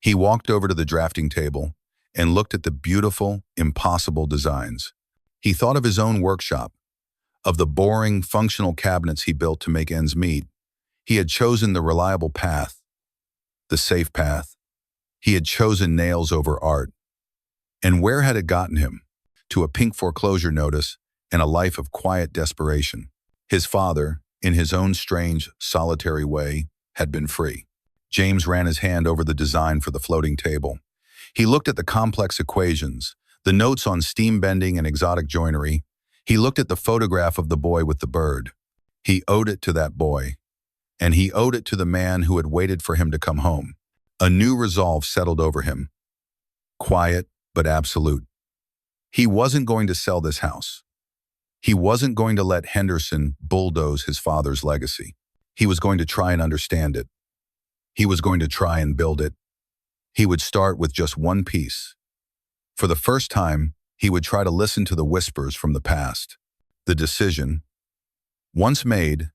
He walked over to the drafting table and looked at the beautiful, impossible designs. He thought of his own workshop, of the boring, functional cabinets he built to make ends meet. He had chosen the reliable path, the safe path. He had chosen nails over art. And where had it gotten him? To a pink foreclosure notice and a life of quiet desperation. His father, in his own strange, solitary way, had been free. James ran his hand over the design for the floating table. He looked at the complex equations, the notes on steam bending and exotic joinery. He looked at the photograph of the boy with the bird. He owed it to that boy, and he owed it to the man who had waited for him to come home. A new resolve settled over him, quiet but absolute. He wasn't going to sell this house. He wasn't going to let Henderson bulldoze his father's legacy. He was going to try and understand it. He was going to try and build it. He would start with just one piece. For the first time, he would try to listen to the whispers from the past. The decision, once made,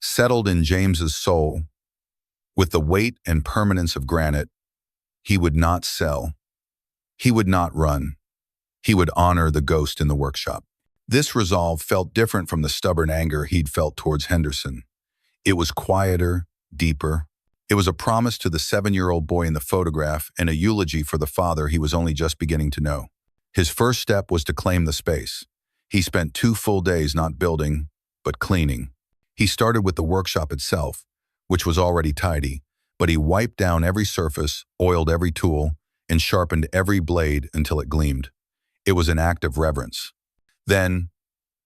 settled in James's soul. With the weight and permanence of granite, he would not sell. He would not run. He would honor the ghost in the workshop. This resolve felt different from the stubborn anger he'd felt towards Henderson. It was quieter, deeper. It was a promise to the 7-year-old boy in the photograph and a eulogy for the father he was only just beginning to know. His first step was to claim the space. He spent 2 full days not building, but cleaning. He started with the workshop itself, which was already tidy, but he wiped down every surface, oiled every tool, and sharpened every blade until it gleamed. It was an act of reverence. Then,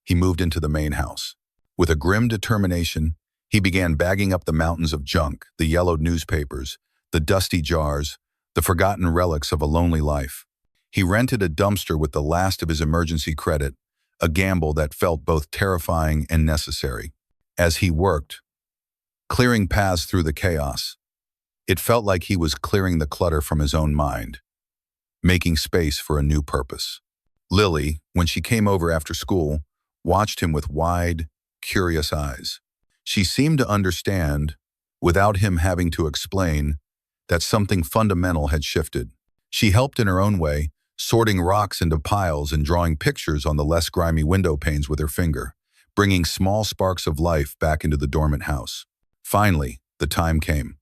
he moved into the main house. With a grim determination, he began bagging up the mountains of junk, the yellowed newspapers, the dusty jars, the forgotten relics of a lonely life. He rented a dumpster with the last of his emergency credit, a gamble that felt both terrifying and necessary. As he worked, clearing paths through the chaos, it felt like he was clearing the clutter from his own mind, making space for a new purpose. Lily, when she came over after school, watched him with wide, curious eyes. She seemed to understand, without him having to explain, that something fundamental had shifted. She helped in her own way, sorting rocks into piles and drawing pictures on the less grimy window panes with her finger, bringing small sparks of life back into the dormant house. Finally, the time came.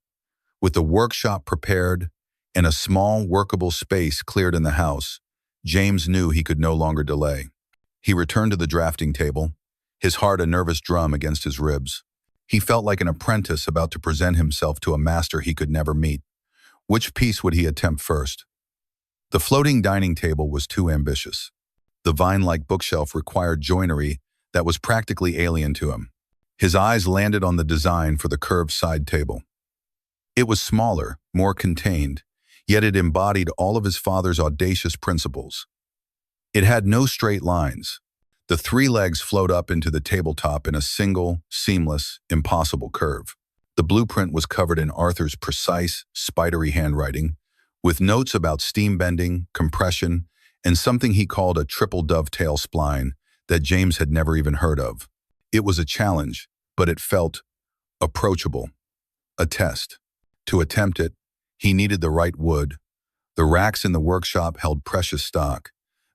With the workshop prepared and a small, workable space cleared in the house, James knew he could no longer delay. He returned to the drafting table, his heart a nervous drum against his ribs. He felt like an apprentice about to present himself to a master he could never meet. Which piece would he attempt first? The floating dining table was too ambitious. The vine-like bookshelf required joinery that was practically alien to him. His eyes landed on the design for the curved side table. It was smaller, more contained, yet it embodied all of his father's audacious principles. It had no straight lines. The 3 legs flowed up into the tabletop in a single, seamless, impossible curve. The blueprint was covered in Arthur's precise, spidery handwriting, with notes about steam bending, compression, and something he called a triple dovetail spline that James had never even heard of. It was a challenge, but it felt approachable, a test. To attempt it, he needed the right wood. The racks in the workshop held precious stock,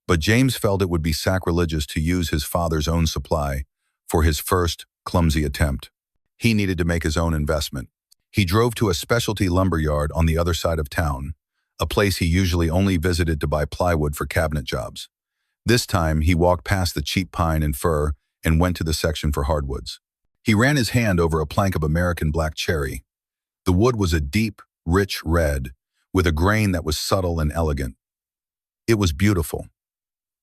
but James felt it would be sacrilegious to use his father's own supply for his first, clumsy attempt. He needed to make his own investment. He drove to a specialty lumber yard on the other side of town, a place he usually only visited to buy plywood for cabinet jobs. This time, he walked past the cheap pine and fir and went to the section for hardwoods. He ran his hand over a plank of American black cherry. The wood was a deep, rich red, with a grain that was subtle and elegant. It was beautiful.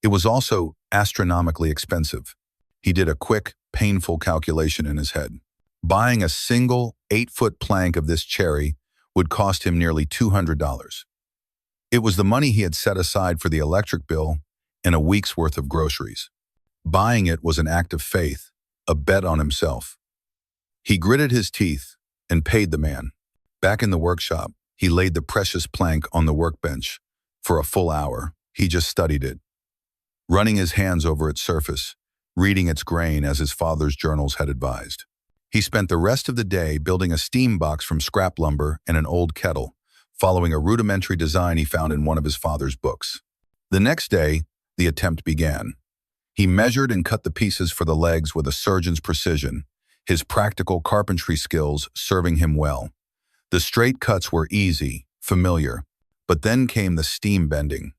It was also astronomically expensive. He did a quick, painful calculation in his head. Buying a single 8-foot plank of this cherry would cost him nearly $200. It was the money he had set aside for the electric bill and a week's worth of groceries. Buying it was an act of faith, a bet on himself. He gritted his teeth and paid the man. Back in the workshop, he laid the precious plank on the workbench. For a full hour, he just studied it, running his hands over its surface, reading its grain as his father's journals had advised. He spent the rest of the day building a steam box from scrap lumber and an old kettle, following a rudimentary design he found in one of his father's books. The next day, the attempt began. He measured and cut the pieces for the legs with a surgeon's precision, his practical carpentry skills serving him well. The straight cuts were easy, familiar, but then came the steam bending.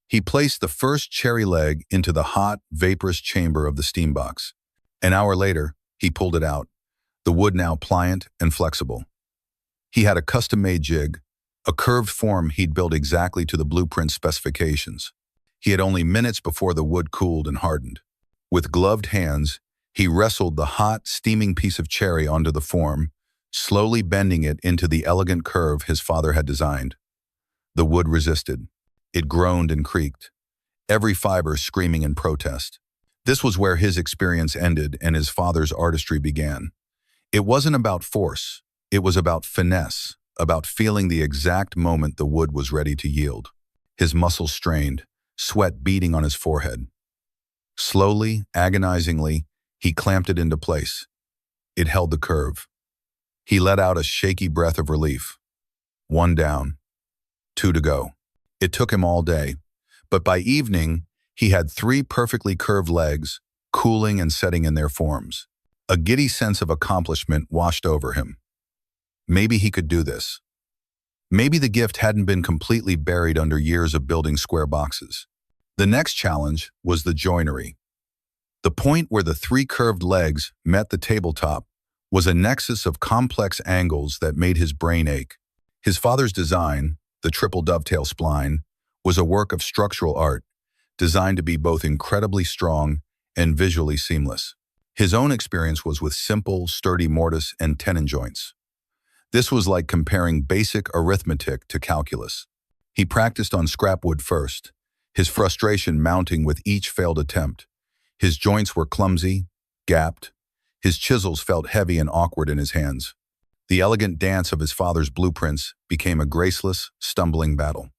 He placed the first cherry leg into the hot, vaporous chamber of the steam box. An hour later, he pulled it out, the wood now pliant and flexible. He had a custom-made jig, a curved form he'd built exactly to the blueprint specifications. He had only minutes before the wood cooled and hardened. With gloved hands, he wrestled the hot, steaming piece of cherry onto the form, slowly bending it into the elegant curve his father had designed. The wood resisted. It groaned and creaked, every fiber screaming in protest. This was where his experience ended and his father's artistry began. It wasn't about force. It was about finesse, about feeling the exact moment the wood was ready to yield. His muscles strained, sweat beading on his forehead. Slowly, agonizingly, he clamped it into place. It held the curve. He let out a shaky breath of relief. 1 down, 2 to go. It took him all day, but by evening, he had 3 perfectly curved legs, cooling and setting in their forms. A giddy sense of accomplishment washed over him. Maybe he could do this. Maybe the gift hadn't been completely buried under years of building square boxes. The next challenge was the joinery. The point where the 3 curved legs met the tabletop was a nexus of complex angles that made his brain ache. His father's design, the triple dovetail spline, was a work of structural art, designed to be both incredibly strong and visually seamless. His own experience was with simple, sturdy mortise and tenon joints. This was like comparing basic arithmetic to calculus. He practiced on scrap wood first, his frustration mounting with each failed attempt. His joints were clumsy, gapped. His chisels felt heavy and awkward in his hands. The elegant dance of his father's blueprints became a graceless, stumbling battle.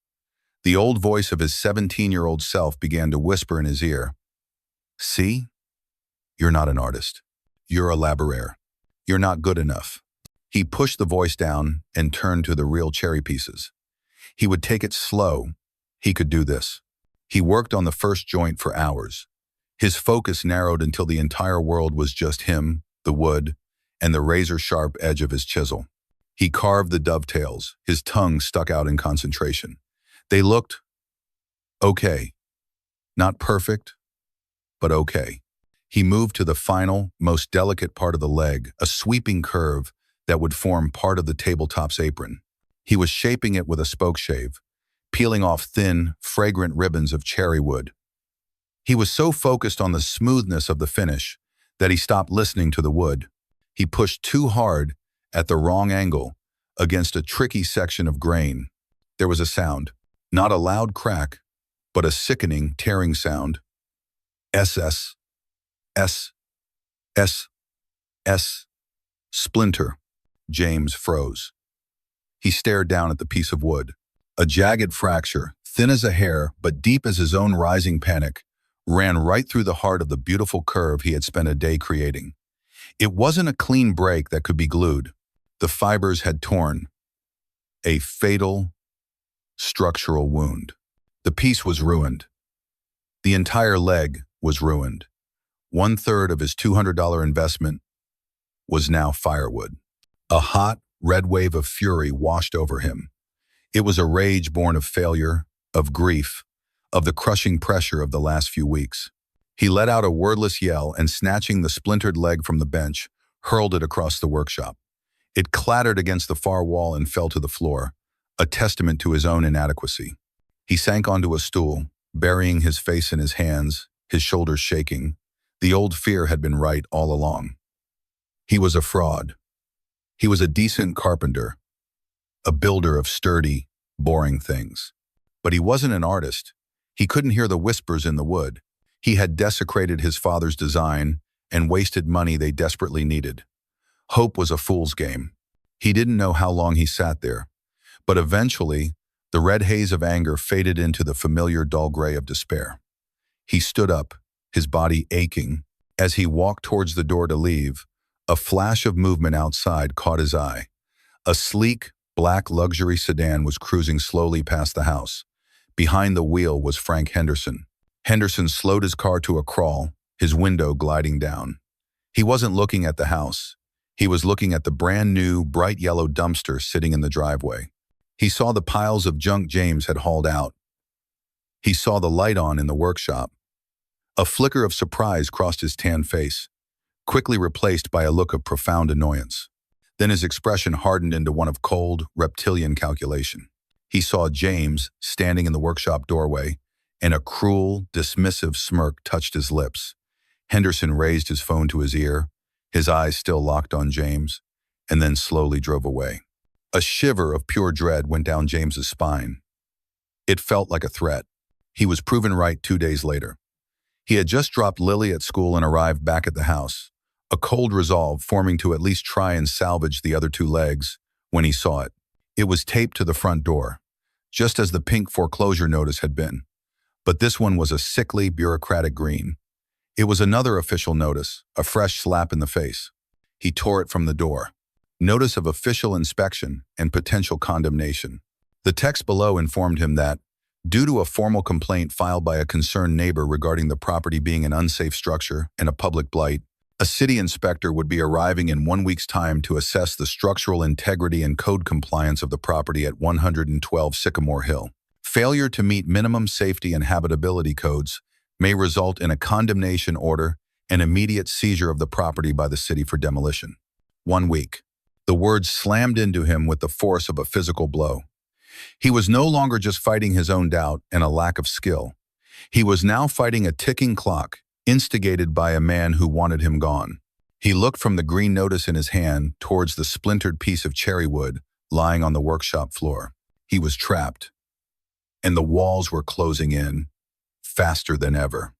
The old voice of his 17-year-old self began to whisper in his ear, "See? You're not an artist. You're a laborer. You're not good enough." He pushed the voice down and turned to the real cherry pieces. He would take it slow. He could do this. He worked on the first joint for hours. His focus narrowed until the entire world was just him, the wood, and the razor-sharp edge of his chisel. He carved the dovetails, his tongue stuck out in concentration. They looked okay. Not perfect, but okay. He moved to the final, most delicate part of the leg, a sweeping curve that would form part of the tabletop's apron. He was shaping it with a spokeshave, peeling off thin, fragrant ribbons of cherry wood. He was so focused on the smoothness of the finish that he stopped listening to the wood. He pushed too hard at the wrong angle against a tricky section of grain. There was a sound, not a loud crack, but a sickening, tearing sound. SS, S, S, S, splinter. James froze. He stared down at the piece of wood. A jagged fracture, thin as a hair but deep as his own rising panic, ran right through the heart of the beautiful curve he had spent a day creating. It wasn't a clean break that could be glued. The fibers had torn. A fatal, structural wound. The piece was ruined. The entire leg was ruined. 1/3 of his $200 investment was now firewood. A hot, red wave of fury washed over him. It was a rage born of failure, of grief, of the crushing pressure of the last few weeks. He let out a wordless yell and, snatching the splintered leg from the bench, hurled it across the workshop. It clattered against the far wall and fell to the floor, a testament to his own inadequacy. He sank onto a stool, burying his face in his hands, his shoulders shaking. The old fear had been right all along. He was a fraud. He was a decent carpenter, a builder of sturdy, boring things. But he wasn't an artist. He couldn't hear the whispers in the wood. He had desecrated his father's design and wasted money they desperately needed. Hope was a fool's game. He didn't know how long he sat there, but eventually, the red haze of anger faded into the familiar dull gray of despair. He stood up, his body aching. As he walked towards the door to leave, a flash of movement outside caught his eye. A sleek, black luxury sedan was cruising slowly past the house. Behind the wheel was Frank Henderson. Henderson slowed his car to a crawl, his window gliding down. He wasn't looking at the house. He was looking at the brand new, bright yellow dumpster sitting in the driveway. He saw the piles of junk James had hauled out. He saw the light on in the workshop. A flicker of surprise crossed his tan face, quickly replaced by a look of profound annoyance. Then his expression hardened into one of cold, reptilian calculation. He saw James standing in the workshop doorway, and a cruel, dismissive smirk touched his lips. Henderson raised his phone to his ear, his eyes still locked on James, and then slowly drove away. A shiver of pure dread went down James's spine. It felt like a threat. He was proven right 2 days later. He had just dropped Lily at school and arrived back at the house, a cold resolve forming to at least try and salvage the other 2 legs, when he saw it. It was taped to the front door, just as the pink foreclosure notice had been. But this one was a sickly, bureaucratic green. It was another official notice, a fresh slap in the face. He tore it from the door. Notice of official inspection and potential condemnation. The text below informed him that, due to a formal complaint filed by a concerned neighbor regarding the property being an unsafe structure and a public blight, a city inspector would be arriving in 1 week's time to assess the structural integrity and code compliance of the property at 112 Sycamore Hill. Failure to meet minimum safety and habitability codes may result in a condemnation order and immediate seizure of the property by the city for demolition. 1 week. The words slammed into him with the force of a physical blow. He was no longer just fighting his own doubt and a lack of skill. He was now fighting a ticking clock, instigated by a man who wanted him gone. He looked from the green notice in his hand towards the splintered piece of cherry wood lying on the workshop floor. He was trapped, and the walls were closing in, faster than ever.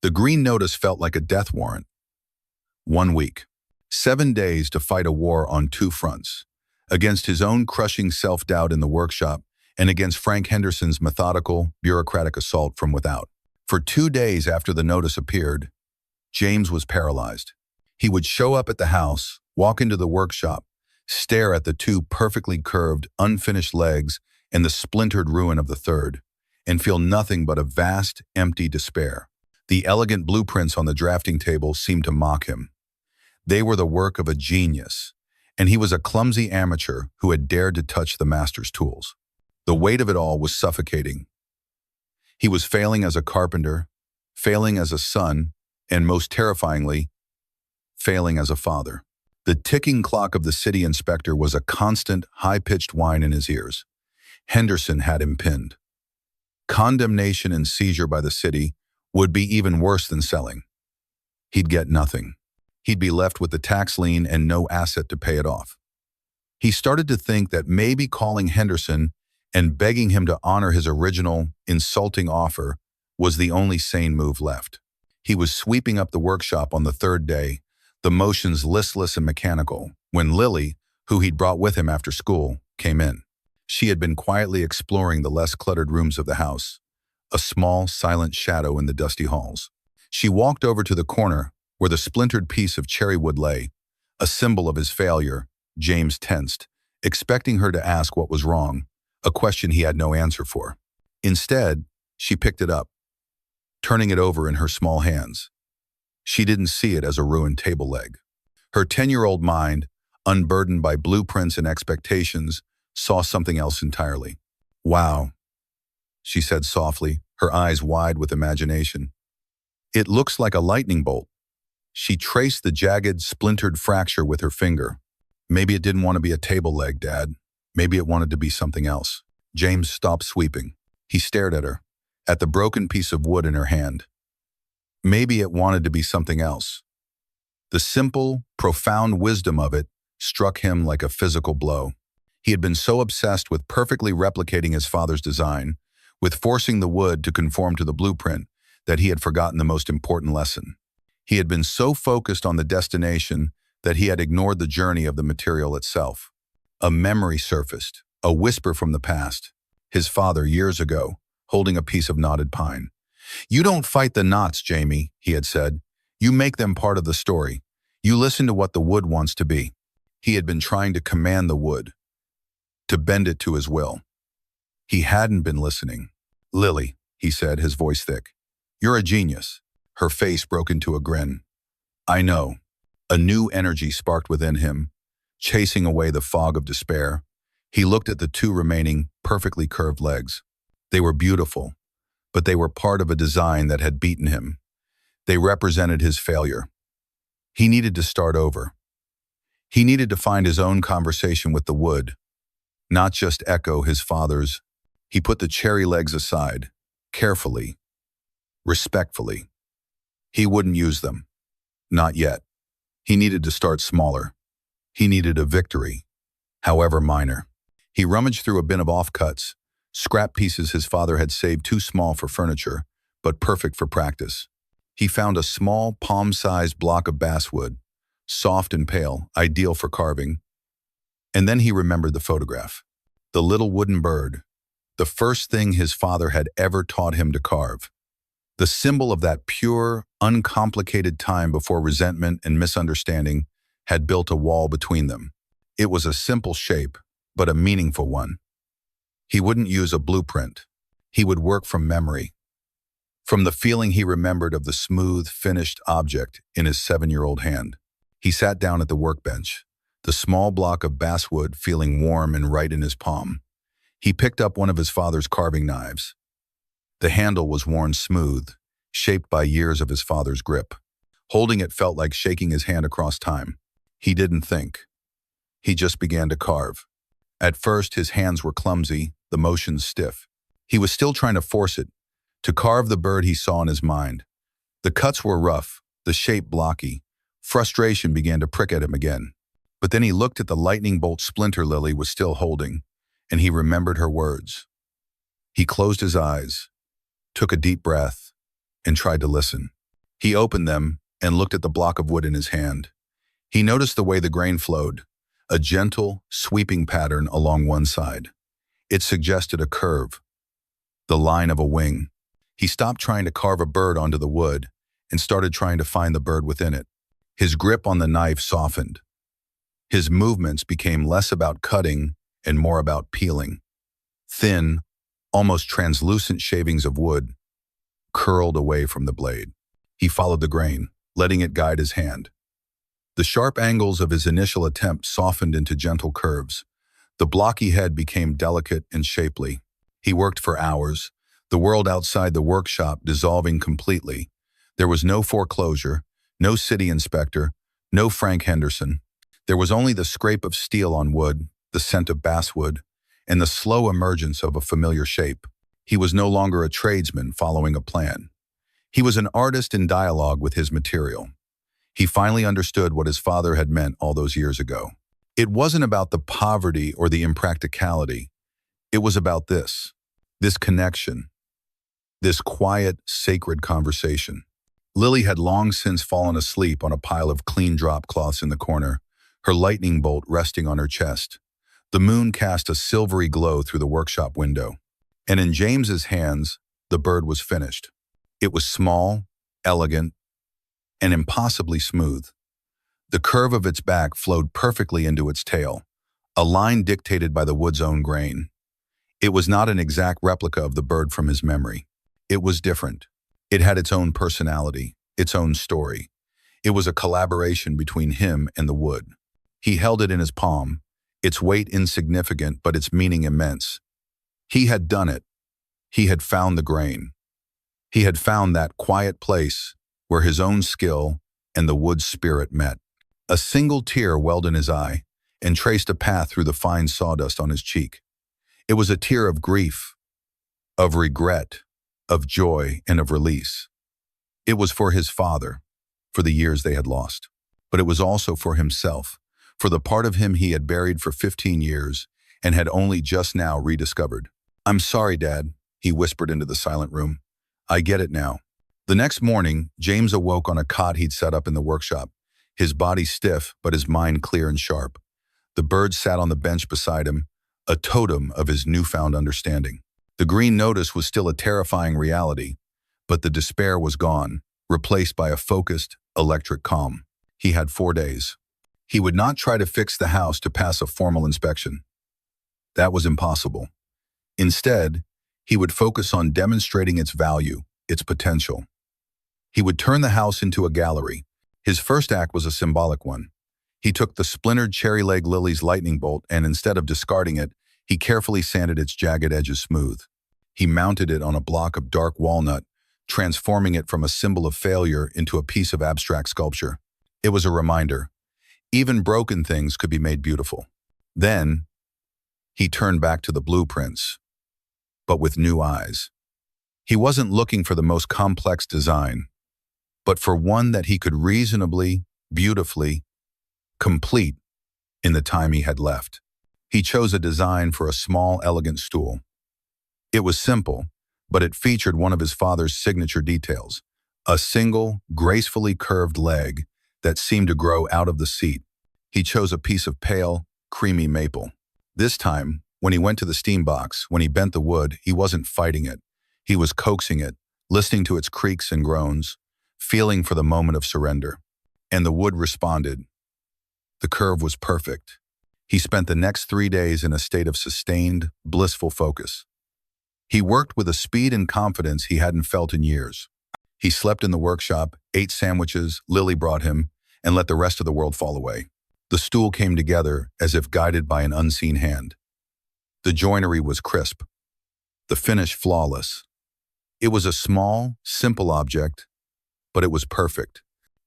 The green notice felt like a death warrant. 1 week. 7 days to fight a war on 2 fronts, against his own crushing self-doubt in the workshop and against Frank Henderson's methodical, bureaucratic assault from without. For 2 days after the notice appeared, James was paralyzed. He would show up at the house, walk into the workshop, stare at the 2 perfectly curved, unfinished legs and the splintered ruin of the third, and feel nothing but a vast, empty despair. The elegant blueprints on the drafting table seemed to mock him. They were the work of a genius, and he was a clumsy amateur who had dared to touch the master's tools. The weight of it all was suffocating. He was failing as a carpenter, failing as a son, and most terrifyingly, failing as a father. The ticking clock of the city inspector was a constant, high-pitched whine in his ears. Henderson had him pinned. Condemnation and seizure by the city would be even worse than selling. He'd get nothing. He'd be left with the tax lien and no asset to pay it off. He started to think that maybe calling Henderson and begging him to honor his original, insulting offer was the only sane move left. He was sweeping up the workshop on the 3rd day, the motions listless and mechanical, when Lily, who he'd brought with him after school, came in. She had been quietly exploring the less cluttered rooms of the house, a small, silent shadow in the dusty halls. She walked over to the corner where the splintered piece of cherry wood lay, a symbol of his failure. James tensed, expecting her to ask what was wrong, a question he had no answer for. Instead, she picked it up, turning it over in her small hands. She didn't see it as a ruined table leg. Her 10-year-old mind, unburdened by blueprints and expectations, saw something else entirely. "Wow," she said softly, her eyes wide with imagination. "It looks like a lightning bolt." She traced the jagged, splintered fracture with her finger. "Maybe it didn't want to be a table leg, Dad. Maybe it wanted to be something else." James stopped sweeping. He stared at her, at the broken piece of wood in her hand. Maybe it wanted to be something else. The simple, profound wisdom of it struck him like a physical blow. He had been so obsessed with perfectly replicating his father's design, with forcing the wood to conform to the blueprint, that he had forgotten the most important lesson. He had been so focused on the destination that he had ignored the journey of the material itself. A memory surfaced, a whisper from the past. His father, years ago, holding a piece of knotted pine. "You don't fight the knots, Jamie," he had said. "You make them part of the story. You listen to what the wood wants to be." He had been trying to command the wood, to bend it to his will. He hadn't been listening. "Lily," he said, his voice thick. "You're a genius." Her face broke into a grin. "I know." A new energy sparked within him, chasing away the fog of despair. He looked at the two remaining, perfectly curved legs. They were beautiful, but they were part of a design that had beaten him. They represented his failure. He needed to start over. He needed to find his own conversation with the wood, not just echo his father's. He put the cherry legs aside, carefully, respectfully. He wouldn't use them. Not yet. He needed to start smaller. He needed a victory, however minor. He rummaged through a bin of offcuts, scrap pieces his father had saved too small for furniture, but perfect for practice. He found a small, palm-sized block of basswood, soft and pale, ideal for carving. And then he remembered the photograph. The little wooden bird, the first thing his father had ever taught him to carve. The symbol of that pure, uncomplicated time before resentment and misunderstanding had built a wall between them. It was a simple shape, but a meaningful one. He wouldn't use a blueprint. He would work from memory. From the feeling he remembered of the smooth, finished object in his 7-year-old hand. He sat down at the workbench, the small block of basswood feeling warm and right in his palm. He picked up one of his father's carving knives. The handle was worn smooth, shaped by years of his father's grip. Holding it felt like shaking his hand across time. He didn't think. He just began to carve. At first, his hands were clumsy, the motions stiff. He was still trying to force it, to carve the bird he saw in his mind. The cuts were rough, the shape blocky. Frustration began to prick at him again. But then he looked at the lightning bolt splinter Lily was still holding, and he remembered her words. He closed his eyes, took a deep breath, and tried to listen. He opened them and looked at the block of wood in his hand. He noticed the way the grain flowed, a gentle, sweeping pattern along one side. It suggested a curve, the line of a wing. He stopped trying to carve a bird onto the wood and started trying to find the bird within it. His grip on the knife softened. His movements became less about cutting and more about peeling. Thin, almost translucent shavings of wood curled away from the blade. He followed the grain, letting it guide his hand. The sharp angles of his initial attempt softened into gentle curves. The blocky head became delicate and shapely. He worked for hours, the world outside the workshop dissolving completely. There was no foreclosure, no city inspector, no Frank Henderson. There was only the scrape of steel on wood, the scent of basswood, and the slow emergence of a familiar shape. He was no longer a tradesman following a plan. He was an artist in dialogue with his material. He finally understood what his father had meant all those years ago. It wasn't about the poverty or the impracticality. It was about this connection, this quiet, sacred conversation. Lily had long since fallen asleep on a pile of clean drop cloths in the corner, her lightning bolt resting on her chest. The moon cast a silvery glow through the workshop window. And in James's hands, the bird was finished. It was small, elegant, and impossibly smooth. The curve of its back flowed perfectly into its tail, a line dictated by the wood's own grain. It was not an exact replica of the bird from his memory. It was different. It had its own personality, its own story. It was a collaboration between him and the wood. He held it in his palm, its weight insignificant but its meaning immense. He had done it. He had found the grain. He had found that quiet place where his own skill and the wood's spirit met. A single tear welled in his eye and traced a path through the fine sawdust on his cheek. It was a tear of grief, of regret, of joy, and of release. It was for his father, for the years they had lost. But it was also for himself, for the part of him he had buried for 15 years and had only just now rediscovered. "I'm sorry, Dad," he whispered into the silent room. "I get it now." The next morning, James awoke on a cot he'd set up in the workshop, his body stiff but his mind clear and sharp. The bird sat on the bench beside him, a totem of his newfound understanding. The green notice was still a terrifying reality, but the despair was gone, replaced by a focused, electric calm. He had 4 days. He would not try to fix the house to pass a formal inspection. That was impossible. Instead, he would focus on demonstrating its value, its potential. He would turn the house into a gallery. His first act was a symbolic one. He took the splintered cherry leg lily's lightning bolt and instead of discarding it, he carefully sanded its jagged edges smooth. He mounted it on a block of dark walnut, transforming it from a symbol of failure into a piece of abstract sculpture. It was a reminder. Even broken things could be made beautiful. Then, he turned back to the blueprints, but with new eyes. He wasn't looking for the most complex design, but for one that he could reasonably, beautifully, complete in the time he had left. He chose a design for a small, elegant stool. It was simple, but it featured one of his father's signature details, a single, gracefully curved leg that seemed to grow out of the seat. He chose a piece of pale, creamy maple. This time, when he went to the steam box, when he bent the wood, he wasn't fighting it. He was coaxing it, listening to its creaks and groans, feeling for the moment of surrender. And the wood responded. The curve was perfect. He spent the next 3 days in a state of sustained, blissful focus. He worked with a speed and confidence he hadn't felt in years. He slept in the workshop, ate sandwiches Lily brought him, and let the rest of the world fall away. The stool came together as if guided by an unseen hand. The joinery was crisp, the finish flawless. It was a small, simple object, but it was perfect.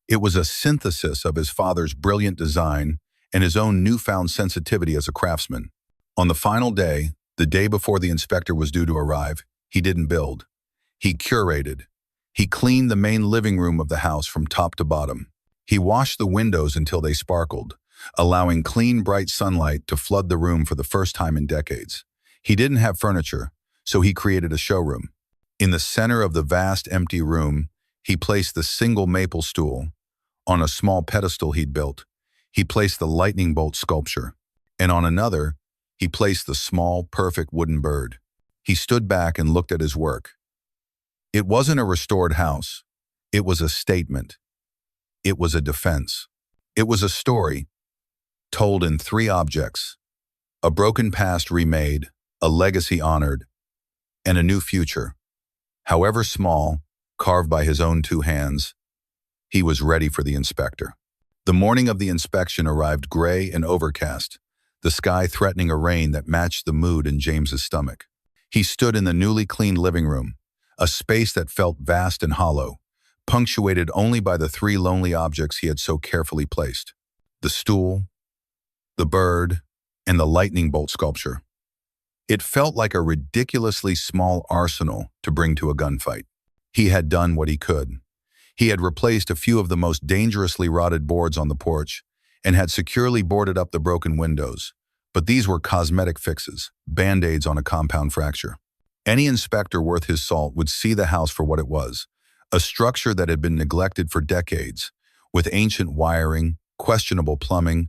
It was a synthesis of his father's brilliant design and his own newfound sensitivity as a craftsman. On the final day, the day before the inspector was due to arrive, he didn't build. He curated. He cleaned the main living room of the house from top to bottom. He washed the windows until they sparkled, allowing clean, bright sunlight to flood the room for the first time in decades. He didn't have furniture, so he created a showroom. In the center of the vast, empty room, he placed the single maple stool. On a small pedestal he'd built, he placed the lightning bolt sculpture, and on another, he placed the small, perfect wooden bird. He stood back and looked at his work. It wasn't a restored house. It was a statement. It was a defense. It was a story, told in 3 objects: a broken past remade, a legacy honored, and a new future. However small, carved by his own 2 hands, he was ready for the inspector. The morning of the inspection arrived gray and overcast, the sky threatening a rain that matched the mood in James's stomach. He stood in the newly cleaned living room, a space that felt vast and hollow, punctuated only by the 3 lonely objects he had so carefully placed: the stool, the bird, and the lightning bolt sculpture. It felt like a ridiculously small arsenal to bring to a gunfight. He had done what he could. He had replaced a few of the most dangerously rotted boards on the porch and had securely boarded up the broken windows. But these were cosmetic fixes, band-aids on a compound fracture. Any inspector worth his salt would see the house for what it was, a structure that had been neglected for decades, with ancient wiring, questionable plumbing,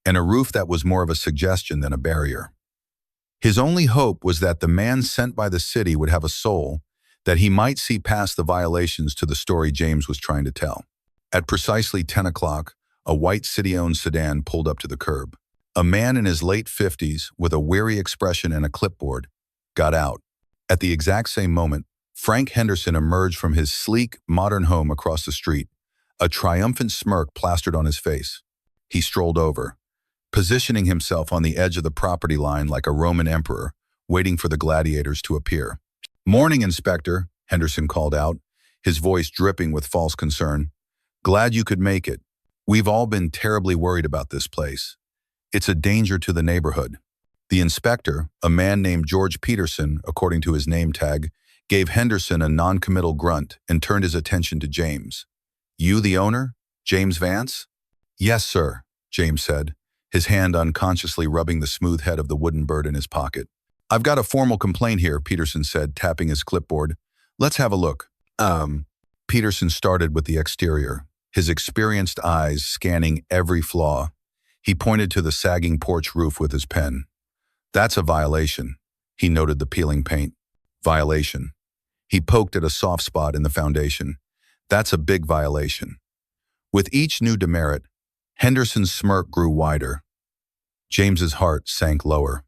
and a roof that was more of a suggestion than a barrier. His only hope was that the man sent by the city would have a soul, that he might see past the violations to the story James was trying to tell. At precisely 10 o'clock, a white city-owned sedan pulled up to the curb. A man in his late 50s, with a weary expression and a clipboard, got out. At the exact same moment, Frank Henderson emerged from his sleek, modern home across the street, a triumphant smirk plastered on his face. He strolled over, positioning himself on the edge of the property line like a Roman emperor, waiting for the gladiators to appear. "Morning, Inspector," Henderson called out, his voice dripping with false concern. "Glad you could make it. We've all been terribly worried about this place. It's a danger to the neighborhood." The inspector, a man named George Peterson, according to his name tag, gave Henderson a non-committal grunt and turned his attention to James. "You the owner? James Vance?" "Yes, sir," James said, his hand unconsciously rubbing the smooth head of the wooden bird in his pocket. "I've got a formal complaint here," Peterson said, tapping his clipboard. "Let's have a look." Peterson started with the exterior, his experienced eyes scanning every flaw. He pointed to the sagging porch roof with his pen. "That's a violation." He noted the peeling paint. "Violation." He poked at a soft spot in the foundation. "That's a big violation." With each new demerit, Henderson's smirk grew wider. James's heart sank lower.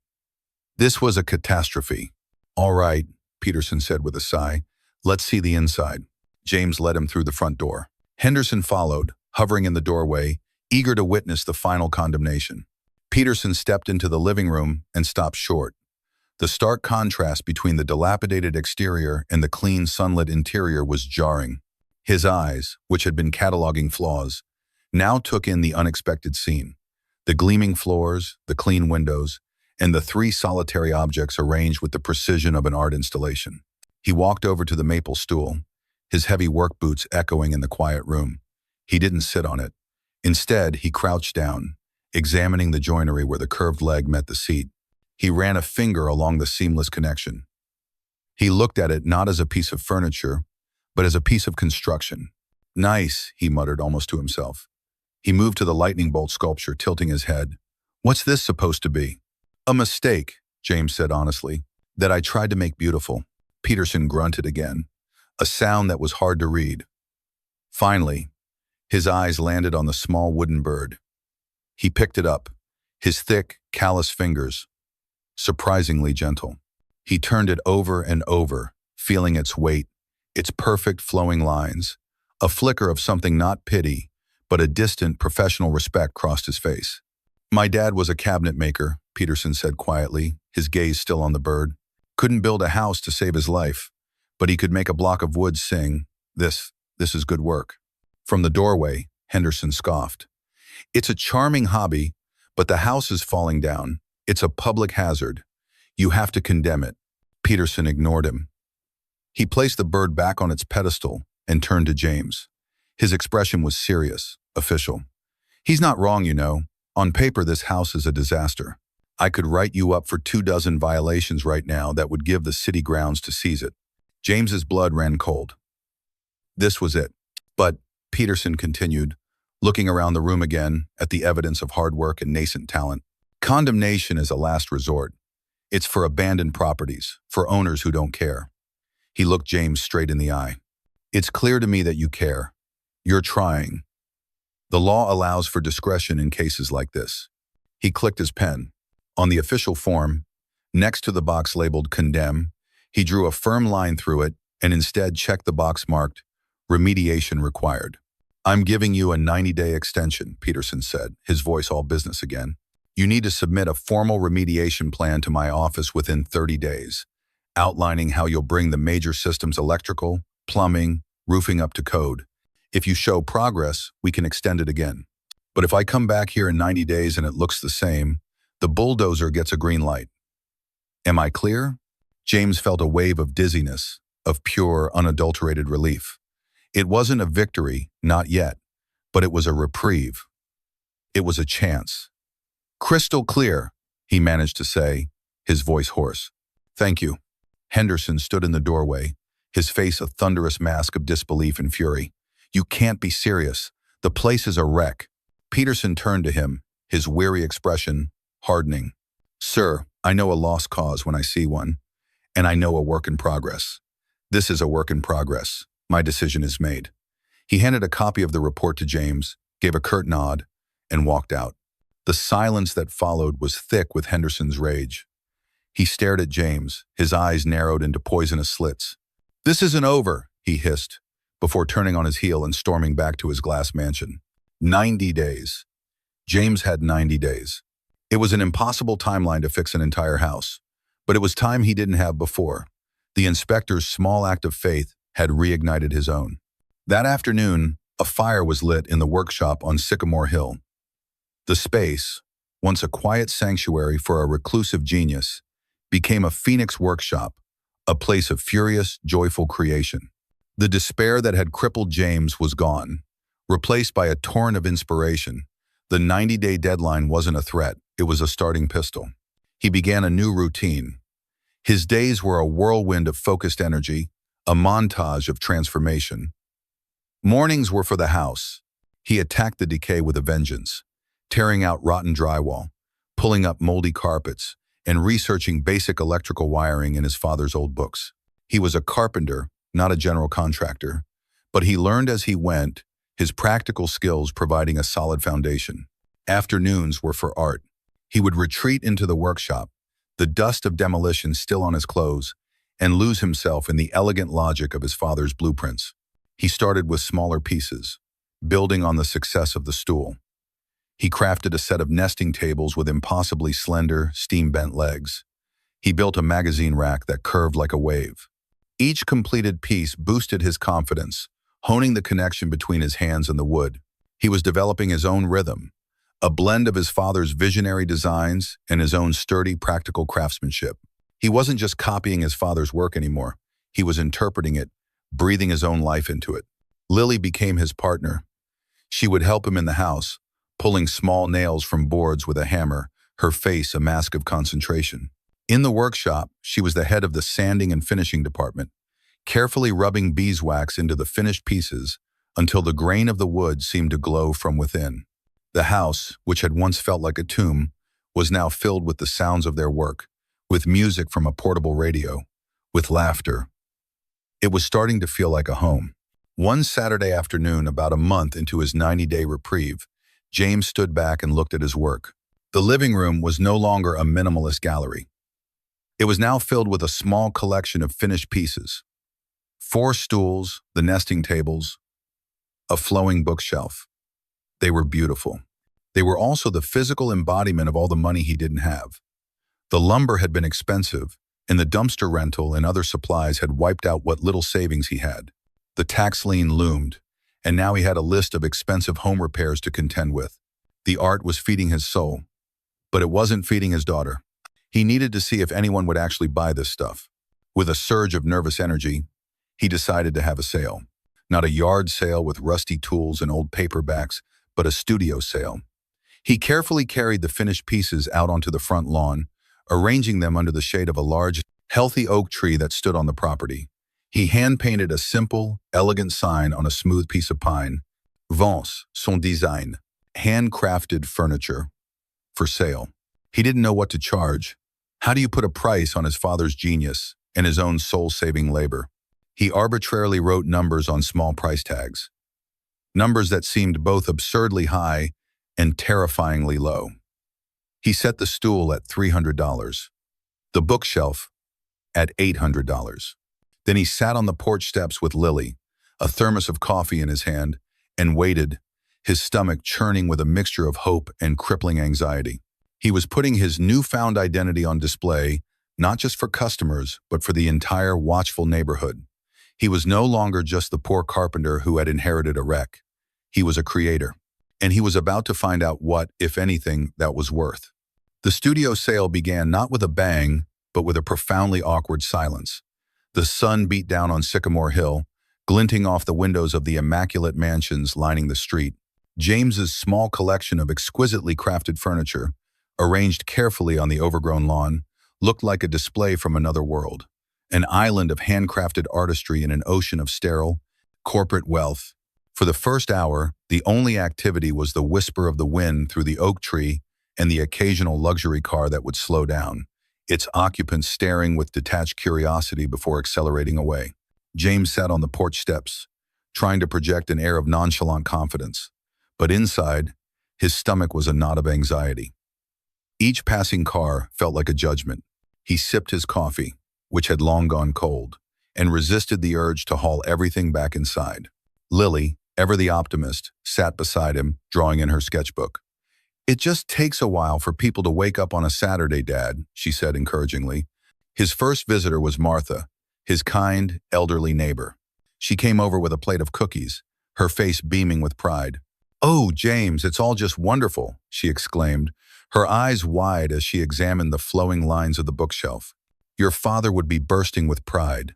This was a catastrophe. "All right," Peterson said with a sigh. "Let's see the inside." James led him through the front door. Henderson followed, hovering in the doorway, eager to witness the final condemnation. Peterson stepped into the living room and stopped short. The stark contrast between the dilapidated exterior and the clean, sunlit interior was jarring. His eyes, which had been cataloging flaws, now took in the unexpected scene. The gleaming floors, the clean windows, and the three solitary objects arranged with the precision of an art installation. He walked over to the maple stool, his heavy work boots echoing in the quiet room. He didn't sit on it. Instead, he crouched down, examining the joinery where the curved leg met the seat. He ran a finger along the seamless connection. He looked at it not as a piece of furniture, but as a piece of construction. "Nice," he muttered almost to himself. He moved to the lightning bolt sculpture, tilting his head. "What's this supposed to be?" "A mistake," James said honestly, "that I tried to make beautiful." Peterson grunted again, a sound that was hard to read. Finally, his eyes landed on the small wooden bird. He picked it up, his thick, callous fingers, surprisingly gentle. He turned it over and over, feeling its weight, its perfect flowing lines. A flicker of something not pity, but a distant professional respect crossed his face. "My dad was a cabinet maker," Peterson said quietly, his gaze still on the bird. "Couldn't build a house to save his life, but he could make a block of wood sing, 'This is good work.'" From the doorway, Henderson scoffed. "It's a charming hobby, but the house is falling down. It's a public hazard. You have to condemn it." Peterson ignored him. He placed the bird back on its pedestal and turned to James. His expression was serious, official. "He's not wrong, you know. On paper, this house is a disaster. I could write you up for 24 violations right now that would give the city grounds to seize it." James's blood ran cold. This was it. "But," Peterson continued, looking around the room again at the evidence of hard work and nascent talent, "condemnation is a last resort. It's for abandoned properties, for owners who don't care." He looked James straight in the eye. "It's clear to me that you care. You're trying. The law allows for discretion in cases like this." He clicked his pen. On the official form, next to the box labeled "Condemn," he drew a firm line through it and instead checked the box marked "Remediation Required." "I'm giving you a 90-day extension," Peterson said, his voice all business again. "You need to submit a formal remediation plan to my office within 30 days, outlining how you'll bring the major systems electrical, plumbing, roofing up to code. If you show progress, we can extend it again. But if I come back here in 90 days and it looks the same, the bulldozer gets a green light. Am I clear?" James felt a wave of dizziness, of pure, unadulterated relief. It wasn't a victory, not yet, but it was a reprieve. It was a chance. "Crystal clear," he managed to say, his voice hoarse. "Thank you." Henderson stood in the doorway, his face a thunderous mask of disbelief and fury. "You can't be serious. The place is a wreck." Peterson turned to him, his weary expression hardening. "Sir, I know a lost cause when I see one, and I know a work in progress. This is a work in progress. My decision is made." He handed a copy of the report to James, gave a curt nod, and walked out. The silence that followed was thick with Henderson's rage. He stared at James, his eyes narrowed into poisonous slits. "This isn't over," he hissed, before turning on his heel and storming back to his glass mansion. 90 days. James had 90 days. It was an impossible timeline to fix an entire house, but it was time he didn't have before. The inspector's small act of faith had reignited his own. That afternoon, a fire was lit in the workshop on Sycamore Hill. The space, once a quiet sanctuary for a reclusive genius, became a phoenix workshop, a place of furious, joyful creation. The despair that had crippled James was gone, replaced by a torrent of inspiration. The 90-day deadline wasn't a threat, it was a starting pistol. He began a new routine. His days were a whirlwind of focused energy, a montage of transformation. Mornings were for the house. He attacked the decay with a vengeance, tearing out rotten drywall, pulling up moldy carpets, and researching basic electrical wiring in his father's old books. He was a carpenter, not a general contractor, but he learned as he went, his practical skills providing a solid foundation. Afternoons were for art. He would retreat into the workshop, the dust of demolition still on his clothes, and lose himself in the elegant logic of his father's blueprints. He started with smaller pieces, building on the success of the stool. He crafted a set of nesting tables with impossibly slender, steam-bent legs. He built a magazine rack that curved like a wave. Each completed piece boosted his confidence, honing the connection between his hands and the wood. He was developing his own rhythm, a blend of his father's visionary designs and his own sturdy, practical craftsmanship. He wasn't just copying his father's work anymore. He was interpreting it, breathing his own life into it. Lily became his partner. She would help him in the house, pulling small nails from boards with a hammer, her face a mask of concentration. In the workshop, she was the head of the sanding and finishing department, carefully rubbing beeswax into the finished pieces until the grain of the wood seemed to glow from within. The house, which had once felt like a tomb, was now filled with the sounds of their work, with music from a portable radio, with laughter. It was starting to feel like a home. One Saturday afternoon, about a month into his 90-day reprieve, James stood back and looked at his work. The living room was no longer a minimalist gallery. It was now filled with a small collection of finished pieces. 4 stools, the nesting tables, a flowing bookshelf. They were beautiful. They were also the physical embodiment of all the money he didn't have. The lumber had been expensive, and the dumpster rental and other supplies had wiped out what little savings he had. The tax lien loomed, and now he had a list of expensive home repairs to contend with. The art was feeding his soul, but it wasn't feeding his daughter. He needed to see if anyone would actually buy this stuff. With a surge of nervous energy, he decided to have a sale. Not a yard sale with rusty tools and old paperbacks, but a studio sale. He carefully carried the finished pieces out onto the front lawn, arranging them under the shade of a large, healthy oak tree that stood on the property. He hand-painted a simple, elegant sign on a smooth piece of pine. Vence, son design. Handcrafted furniture. For sale. He didn't know what to charge. How do you put a price on his father's genius and his own soul-saving labor? He arbitrarily wrote numbers on small price tags. Numbers that seemed both absurdly high and terrifyingly low. He set the stool at $300. The bookshelf at $800. Then he sat on the porch steps with Lily, a thermos of coffee in his hand, and waited, his stomach churning with a mixture of hope and crippling anxiety. He was putting his newfound identity on display, not just for customers, but for the entire watchful neighborhood. He was no longer just the poor carpenter who had inherited a wreck. He was a creator, and he was about to find out what, if anything, that was worth. The studio sale began not with a bang, but with a profoundly awkward silence. The sun beat down on Sycamore Hill, glinting off the windows of the immaculate mansions lining the street. James's small collection of exquisitely crafted furniture, arranged carefully on the overgrown lawn, looked like a display from another world. An island of handcrafted artistry in an ocean of sterile, corporate wealth. For the first hour, the only activity was the whisper of the wind through the oak tree and the occasional luxury car that would slow down, its occupants staring with detached curiosity before accelerating away. James sat on the porch steps, trying to project an air of nonchalant confidence. But inside, his stomach was a knot of anxiety. Each passing car felt like a judgment. He sipped his coffee, which had long gone cold, and resisted the urge to haul everything back inside. Lily, ever the optimist, sat beside him, drawing in her sketchbook. "It just takes a while for people to wake up on a Saturday, Dad," she said encouragingly. His first visitor was Martha, his kind, elderly neighbor. She came over with a plate of cookies, her face beaming with pride. "Oh, James, it's all just wonderful," she exclaimed, her eyes wide as she examined the flowing lines of the bookshelf. "Your father would be bursting with pride.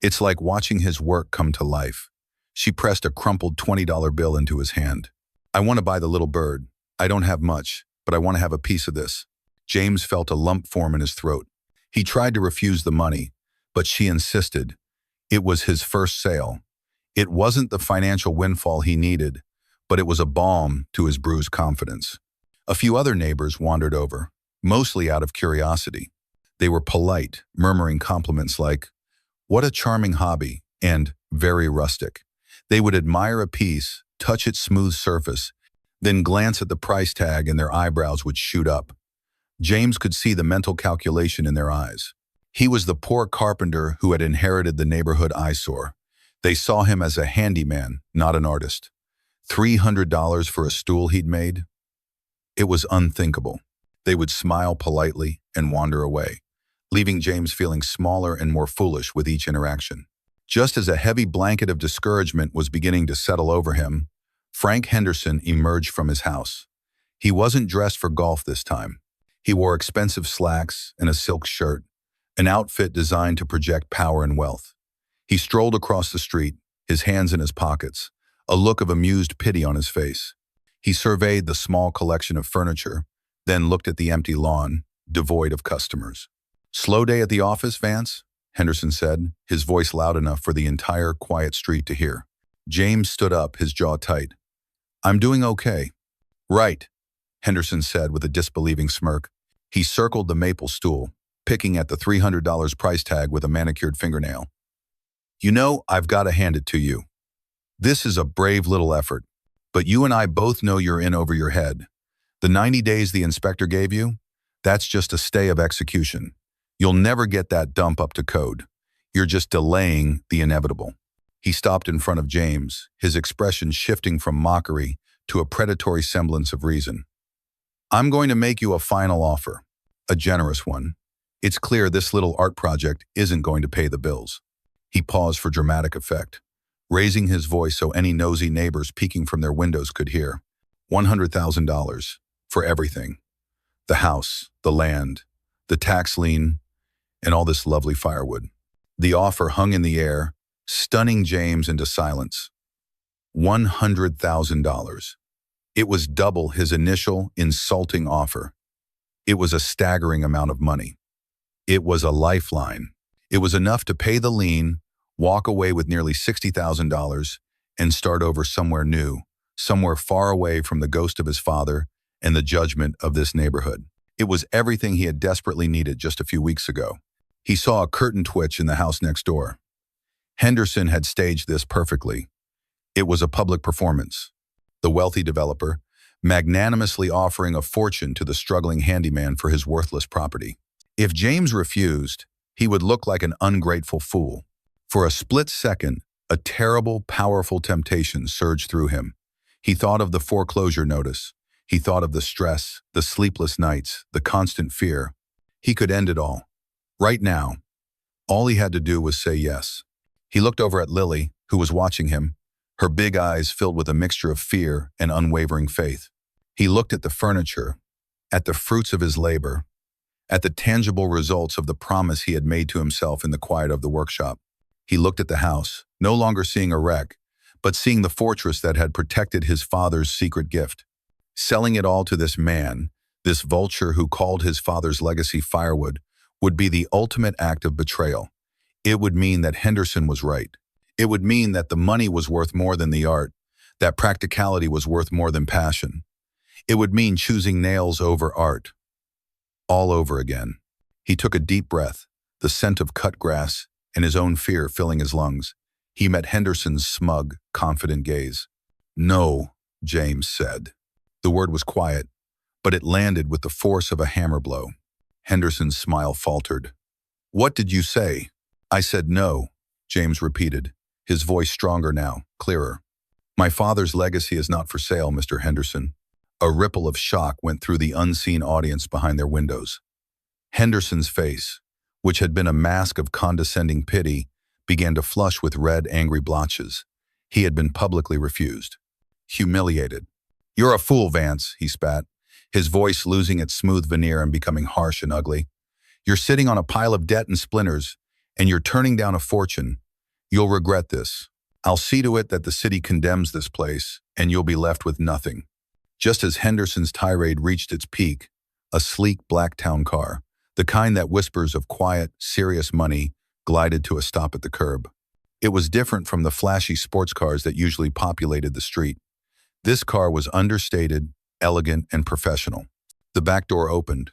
It's like watching his work come to life." She pressed a crumpled $20 bill into his hand. "I want to buy the little bird." I don't have much, but I want to have a piece of this. James felt a lump form in his throat. He tried to refuse the money, but she insisted. It was his first sale. It wasn't the financial windfall he needed, but it was a balm to his bruised confidence. A few other neighbors wandered over, mostly out of curiosity. They were polite, murmuring compliments like, "What a charming hobby," and "very rustic." They would admire a piece, touch its smooth surface, then glance at the price tag and their eyebrows would shoot up. James could see the mental calculation in their eyes. He was the poor carpenter who had inherited the neighborhood eyesore. They saw him as a handyman, not an artist. $300 for a stool he'd made? It was unthinkable. They would smile politely and wander away, leaving James feeling smaller and more foolish with each interaction. Just as a heavy blanket of discouragement was beginning to settle over him, Frank Henderson emerged from his house. He wasn't dressed for golf this time. He wore expensive slacks and a silk shirt, an outfit designed to project power and wealth. He strolled across the street, his hands in his pockets, a look of amused pity on his face. He surveyed the small collection of furniture, then looked at the empty lawn, devoid of customers. "Slow day at the office, Vance?" Henderson said, his voice loud enough for the entire quiet street to hear. James stood up, his jaw tight. "I'm doing okay." "Right," Henderson said with a disbelieving smirk. He circled the maple stool, picking at the $300 price tag with a manicured fingernail. "You know, I've got to hand it to you. This is a brave little effort, but you and I both know you're in over your head. The 90 days the inspector gave you, that's just a stay of execution. You'll never get that dump up to code. You're just delaying the inevitable." He stopped in front of James, his expression shifting from mockery to a predatory semblance of reason. "I'm going to make you a final offer, a generous one. It's clear this little art project isn't going to pay the bills." He paused for dramatic effect, raising his voice so any nosy neighbors peeking from their windows could hear. $100,000 for everything. The house, the land, the tax lien, and all this lovely firewood. The offer hung in the air, stunning James into silence. $100,000. It was double his initial insulting offer. It was a staggering amount of money. It was a lifeline. It was enough to pay the lien, walk away with nearly $60,000, and start over somewhere new, somewhere far away from the ghost of his father and the judgment of this neighborhood. It was everything he had desperately needed just a few weeks ago. He saw a curtain twitch in the house next door. Henderson had staged this perfectly. It was a public performance. The wealthy developer, magnanimously offering a fortune to the struggling handyman for his worthless property. If James refused, he would look like an ungrateful fool. For a split second, a terrible, powerful temptation surged through him. He thought of the foreclosure notice. He thought of the stress, the sleepless nights, the constant fear. He could end it all. Right now. All he had to do was say yes. He looked over at Lily, who was watching him, her big eyes filled with a mixture of fear and unwavering faith. He looked at the furniture, at the fruits of his labor, at the tangible results of the promise he had made to himself in the quiet of the workshop. He looked at the house, no longer seeing a wreck, but seeing the fortress that had protected his father's secret gift. Selling it all to this man, this vulture who called his father's legacy firewood, would be the ultimate act of betrayal. It would mean that Henderson was right. It would mean that the money was worth more than the art, that practicality was worth more than passion. It would mean choosing nails over art. All over again. He took a deep breath, the scent of cut grass and his own fear filling his lungs. He met Henderson's smug, confident gaze. "No," James said. The word was quiet, but it landed with the force of a hammer blow. Henderson's smile faltered. "What did you say?" "I said no," James repeated, his voice stronger now, clearer. "My father's legacy is not for sale, Mr. Henderson." A ripple of shock went through the unseen audience behind their windows. Henderson's face, which had been a mask of condescending pity, began to flush with red, angry blotches. He had been publicly refused. Humiliated. "You're a fool, Vance," he spat, his voice losing its smooth veneer and becoming harsh and ugly. "You're sitting on a pile of debt and splinters, and you're turning down a fortune. You'll regret this. I'll see to it that the city condemns this place, and you'll be left with nothing." Just as Henderson's tirade reached its peak, a sleek black town car, the kind that whispers of quiet, serious money, glided to a stop at the curb. It was different from the flashy sports cars that usually populated the street. This car was understated, elegant, and professional. The back door opened,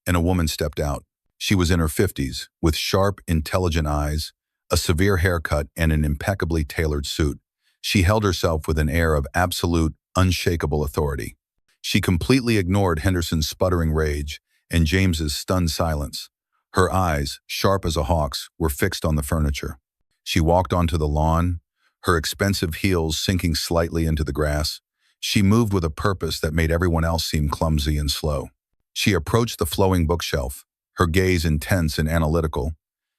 and a woman stepped out. She was in her 50s, with sharp, intelligent eyes, a severe haircut, and an impeccably tailored suit. She held herself with an air of absolute, unshakable authority. She completely ignored Henderson's sputtering rage and James's stunned silence. Her eyes, sharp as a hawk's, were fixed on the furniture. She walked onto the lawn, her expensive heels sinking slightly into the grass. She moved with a purpose that made everyone else seem clumsy and slow. She approached the flowing bookshelf, her gaze intense and analytical.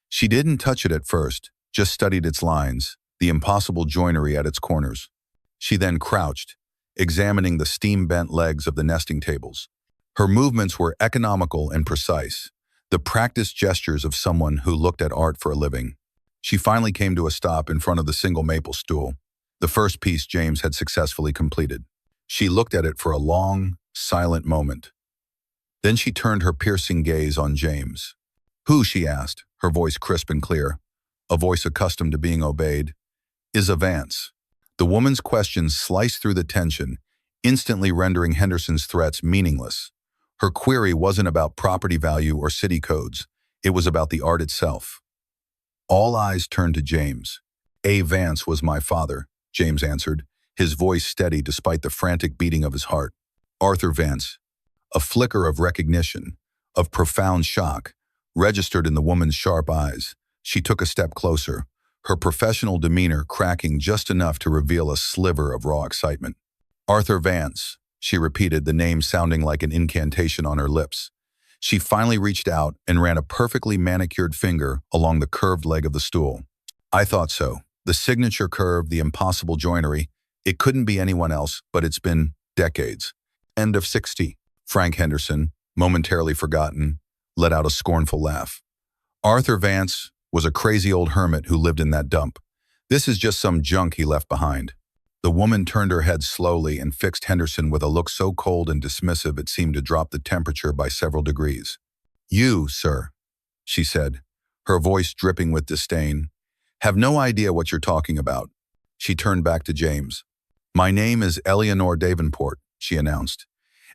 She didn't touch it at first, just studied its lines, the impossible joinery at its corners. She then crouched, examining the steam-bent legs of the nesting tables. Her movements were economical and precise, the practiced gestures of someone who looked at art for a living. She finally came to a stop in front of the single maple stool, the first piece James had successfully completed. She looked at it for a long, silent moment. Then she turned her piercing gaze on James. "Who," she asked, her voice crisp and clear, a voice accustomed to being obeyed, "is a Vance?" The woman's question sliced through the tension, instantly rendering Henderson's threats meaningless. Her query wasn't about property value or city codes. It was about the art itself. All eyes turned to James. "A. Vance was my father," James answered, his voice steady despite the frantic beating of his heart. "Arthur Vance." A flicker of recognition, of profound shock, registered in the woman's sharp eyes. She took a step closer, her professional demeanor cracking just enough to reveal a sliver of raw excitement. "Arthur Vance," she repeated, the name sounding like an incantation on her lips. She finally reached out and ran a perfectly manicured finger along the curved leg of the stool. "I thought so. The signature curve, the impossible joinery. It couldn't be anyone else, but it's been decades." End of 60. Frank Henderson, momentarily forgotten, let out a scornful laugh. "Arthur Vance was a crazy old hermit who lived in that dump. This is just some junk he left behind." The woman turned her head slowly and fixed Henderson with a look so cold and dismissive it seemed to drop the temperature by several degrees. "You, sir," she said, her voice dripping with disdain, "have no idea what you're talking about." She turned back to James. "My name is Eleanor Davenport," she announced.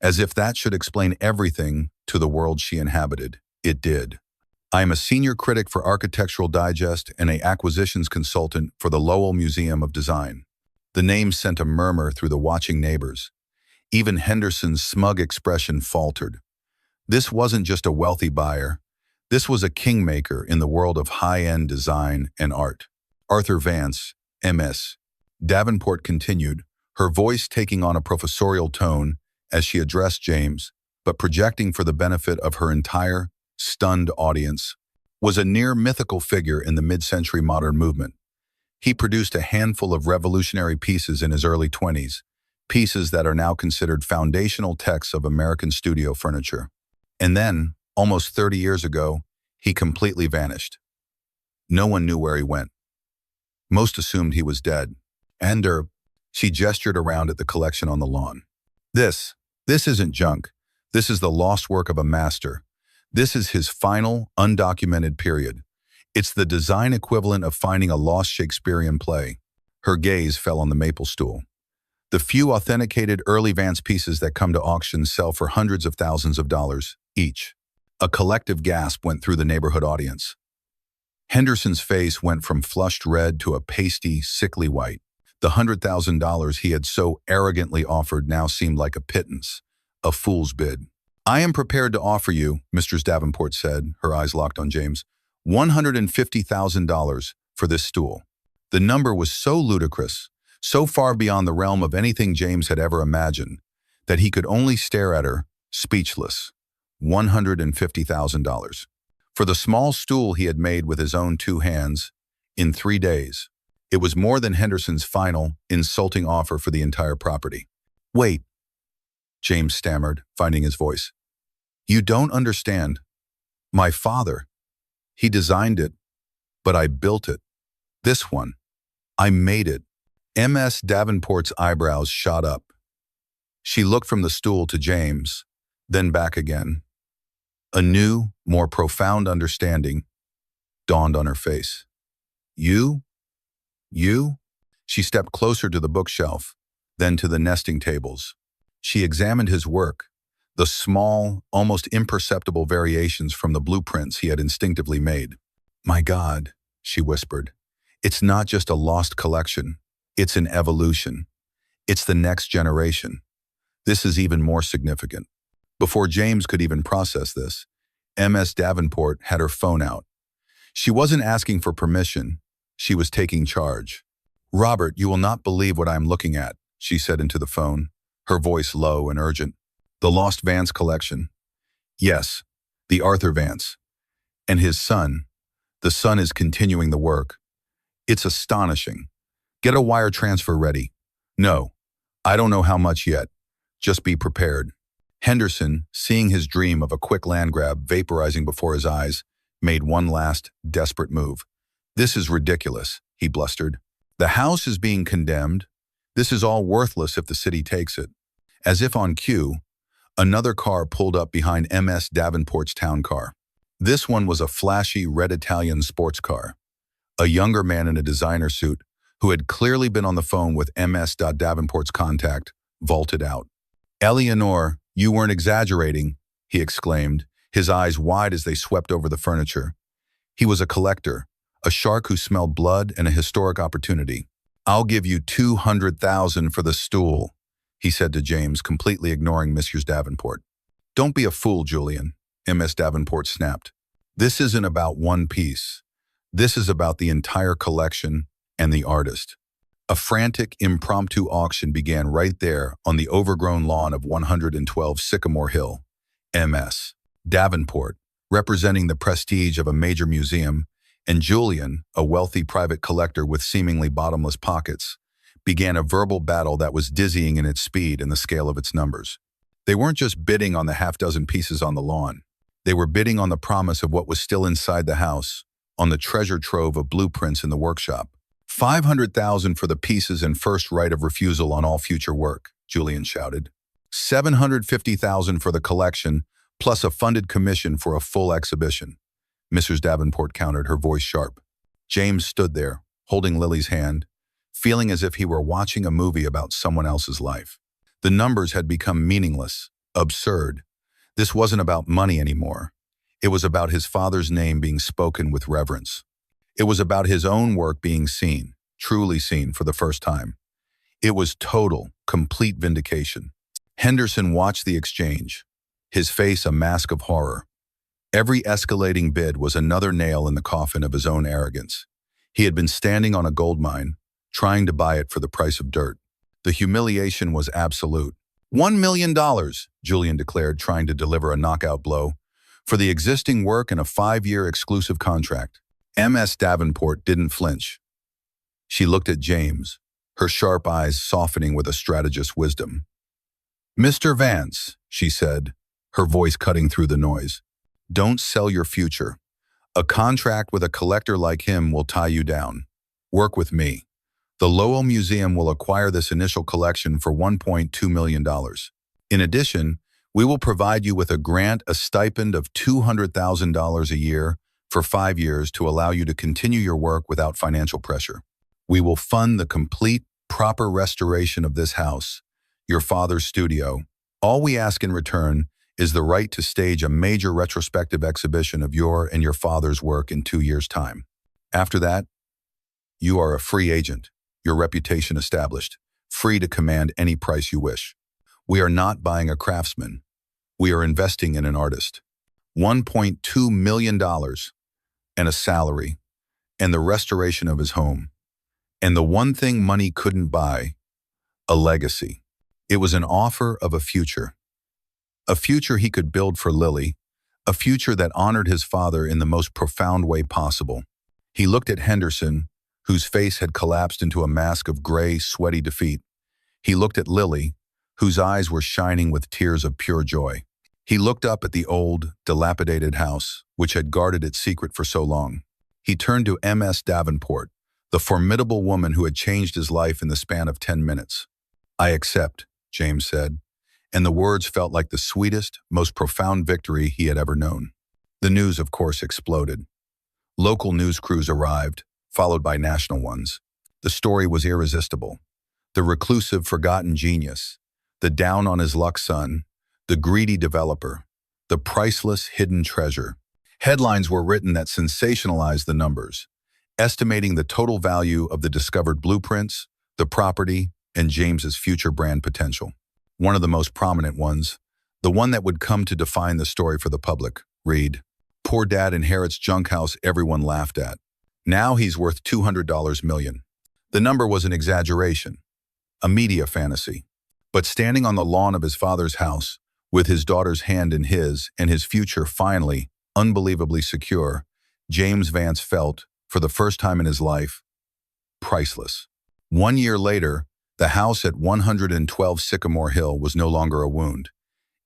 As if that should explain everything to the world she inhabited. It did. "I am a senior critic for Architectural Digest and an acquisitions consultant for the Lowell Museum of Design." The name sent a murmur through the watching neighbors. Even Henderson's smug expression faltered. This wasn't just a wealthy buyer. This was a kingmaker in the world of high-end design and art. "Arthur Vance, M.S." Davenport continued, her voice taking on a professorial tone as she addressed James, but projecting for the benefit of her entire, stunned audience, was a near mythical figure in the mid-century modern movement. He produced a handful of revolutionary pieces in his early 20s, pieces that are now considered foundational texts of American studio furniture. And then, almost 30 years ago, he completely vanished. No one knew where he went. Most assumed he was dead. And she gestured around at the collection on the lawn. This isn't junk. This is the lost work of a master. This is his final, undocumented period. It's the design equivalent of finding a lost Shakespearean play. Her gaze fell on the maple stool. "The few authenticated early Vance pieces that come to auction sell for hundreds of thousands of dollars each." A collective gasp went through the neighborhood audience. Henderson's face went from flushed red to a pasty, sickly white. The $100,000 he had so arrogantly offered now seemed like a pittance, a fool's bid. "I am prepared to offer you," Mistress Davenport said, her eyes locked on James, $150,000 for this stool. The number was so ludicrous, so far beyond the realm of anything James had ever imagined, that he could only stare at her, speechless. $150,000. For the small stool he had made with his own 2 hands, in 3 days. It was more than Henderson's final, insulting offer for the entire property. "Wait," James stammered, finding his voice. "You don't understand. My father, he designed it, but I built it. This one, I made it." M.S. Davenport's eyebrows shot up. She looked from the stool to James, then back again. A new, more profound understanding dawned on her face. You? You? She stepped closer to the bookshelf, then to the nesting tables. She examined his work, the small, almost imperceptible variations from the blueprints he had instinctively made. My God, she whispered, it's not just a lost collection. It's an evolution. It's the next generation. This is even more significant. Before James could even process this, Ms. Davenport had her phone out. She wasn't asking for permission. She was taking charge. Robert, you will not believe what I am looking at, she said into the phone, her voice low and urgent. The Lost Vance collection. Yes, the Arthur Vance. And his son. The son is continuing the work. It's astonishing. Get a wire transfer ready. No, I don't know how much yet. Just be prepared. Henderson, seeing his dream of a quick land grab vaporizing before his eyes, made one last, desperate move. This is ridiculous, he blustered. The house is being condemned. This is all worthless if the city takes it. As if on cue, another car pulled up behind Ms. Davenport's town car. This one was a flashy red Italian sports car. A younger man in a designer suit, who had clearly been on the phone with Ms. Davenport's contact, vaulted out. Eleanor, you weren't exaggerating, he exclaimed, his eyes wide as they swept over the furniture. He was a collector, a shark who smelled blood and a historic opportunity. I'll give you $200,000 for the stool, he said to James, completely ignoring Mrs. Davenport. Don't be a fool, Julian, Ms. Davenport snapped. This isn't about one piece. This is about the entire collection and the artist. A frantic, impromptu auction began right there on the overgrown lawn of 112 Sycamore Hill. Ms. Davenport, representing the prestige of a major museum, and Julian, a wealthy private collector with seemingly bottomless pockets, began a verbal battle that was dizzying in its speed and the scale of its numbers. They weren't just bidding on the half-dozen pieces on the lawn. They were bidding on the promise of what was still inside the house, on the treasure trove of blueprints in the workshop. $500,000 for the pieces and first right of refusal on all future work, Julian shouted. $750,000 for the collection, plus a funded commission for a full exhibition. Mrs. Davenport countered, her voice sharp. James stood there, holding Lily's hand, feeling as if he were watching a movie about someone else's life. The numbers had become meaningless, absurd. This wasn't about money anymore. It was about his father's name being spoken with reverence. It was about his own work being seen, truly seen for the first time. It was total, complete vindication. Henderson watched the exchange, his face a mask of horror. Every escalating bid was another nail in the coffin of his own arrogance. He had been standing on a gold mine, trying to buy it for the price of dirt. The humiliation was absolute. $1 million, Julian declared, trying to deliver a knockout blow, for the existing work and a 5-year exclusive contract. Ms. Davenport didn't flinch. She looked at James, her sharp eyes softening with a strategist's wisdom. Mr. Vance, she said, her voice cutting through the noise, don't sell your future. A contract with a collector like him will tie you down. Work with me. The Lowell Museum will acquire this initial collection for $1.2 million. In addition, we will provide you with a stipend of $200,000 a year for 5 years to allow you to continue your work without financial pressure. We will fund the complete, proper restoration of this house, your father's studio. All we ask in return is the right to stage a major retrospective exhibition of your and your father's work in 2 years' time. After that, you are a free agent, your reputation established, free to command any price you wish. We are not buying a craftsman. We are investing in an artist. $1.2 million and a salary, and the restoration of his home. And the one thing money couldn't buy, a legacy. It was an offer of a future he could build for Lily, a future that honored his father in the most profound way possible. He looked at Henderson, whose face had collapsed into a mask of gray, sweaty defeat. He looked at Lily, whose eyes were shining with tears of pure joy. He looked up at the old, dilapidated house, which had guarded its secret for so long. He turned to Ms. Davenport, the formidable woman who had changed his life in the span of 10 minutes. I accept, James said, and the words felt like the sweetest, most profound victory he had ever known. The news, of course, exploded. Local news crews arrived, followed by national ones. The story was irresistible. The reclusive, forgotten genius, the down-on-his-luck son, the greedy developer, the priceless hidden treasure. Headlines were written that sensationalized the numbers, estimating the total value of the discovered blueprints, the property, and James's future brand potential. One of the most prominent ones, the one that would come to define the story for the public, read, "Poor dad inherits junk house everyone laughed at. Now he's worth $200 million. The number was an exaggeration, a media fantasy. But standing on the lawn of his father's house, with his daughter's hand in his and his future finally, unbelievably secure, James Vance felt, for the first time in his life, priceless. 1 year later, the house at 112 Sycamore Hill was no longer a wound.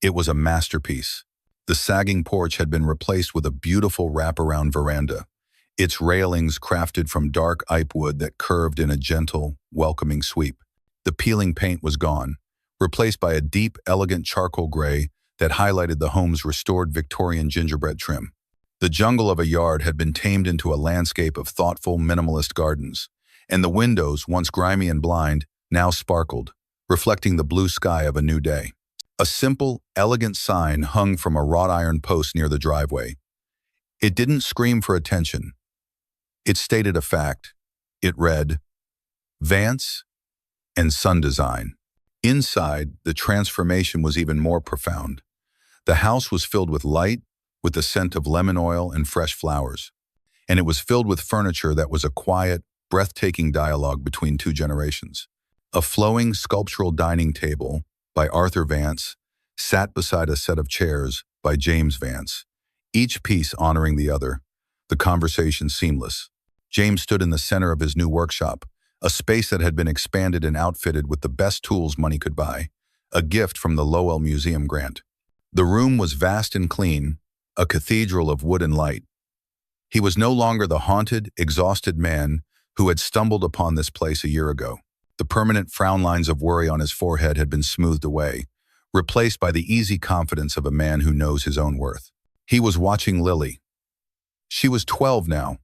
It was a masterpiece. The sagging porch had been replaced with a beautiful wraparound veranda, its railings crafted from dark wood that curved in a gentle, welcoming sweep. The peeling paint was gone, replaced by a deep, elegant charcoal gray that highlighted the home's restored Victorian gingerbread trim. The jungle of a yard had been tamed into a landscape of thoughtful, minimalist gardens, and the windows, once grimy and blind, now sparkled, reflecting the blue sky of a new day. A simple, elegant sign hung from a wrought iron post near the driveway. It didn't scream for attention. It stated a fact. It read, "Vance and Son Design." Inside, the transformation was even more profound. The house was filled with light, with the scent of lemon oil and fresh flowers. And it was filled with furniture that was a quiet, breathtaking dialogue between two generations. A flowing sculptural dining table by Arthur Vance sat beside a set of chairs by James Vance, each piece honoring the other, the conversation seamless. James stood in the center of his new workshop, a space that had been expanded and outfitted with the best tools money could buy, a gift from the Lowell Museum grant. The room was vast and clean, a cathedral of wood and light. He was no longer the haunted, exhausted man who had stumbled upon this place a year ago. The permanent frown lines of worry on his forehead had been smoothed away, replaced by the easy confidence of a man who knows his own worth. He was watching Lily. She was 12 now,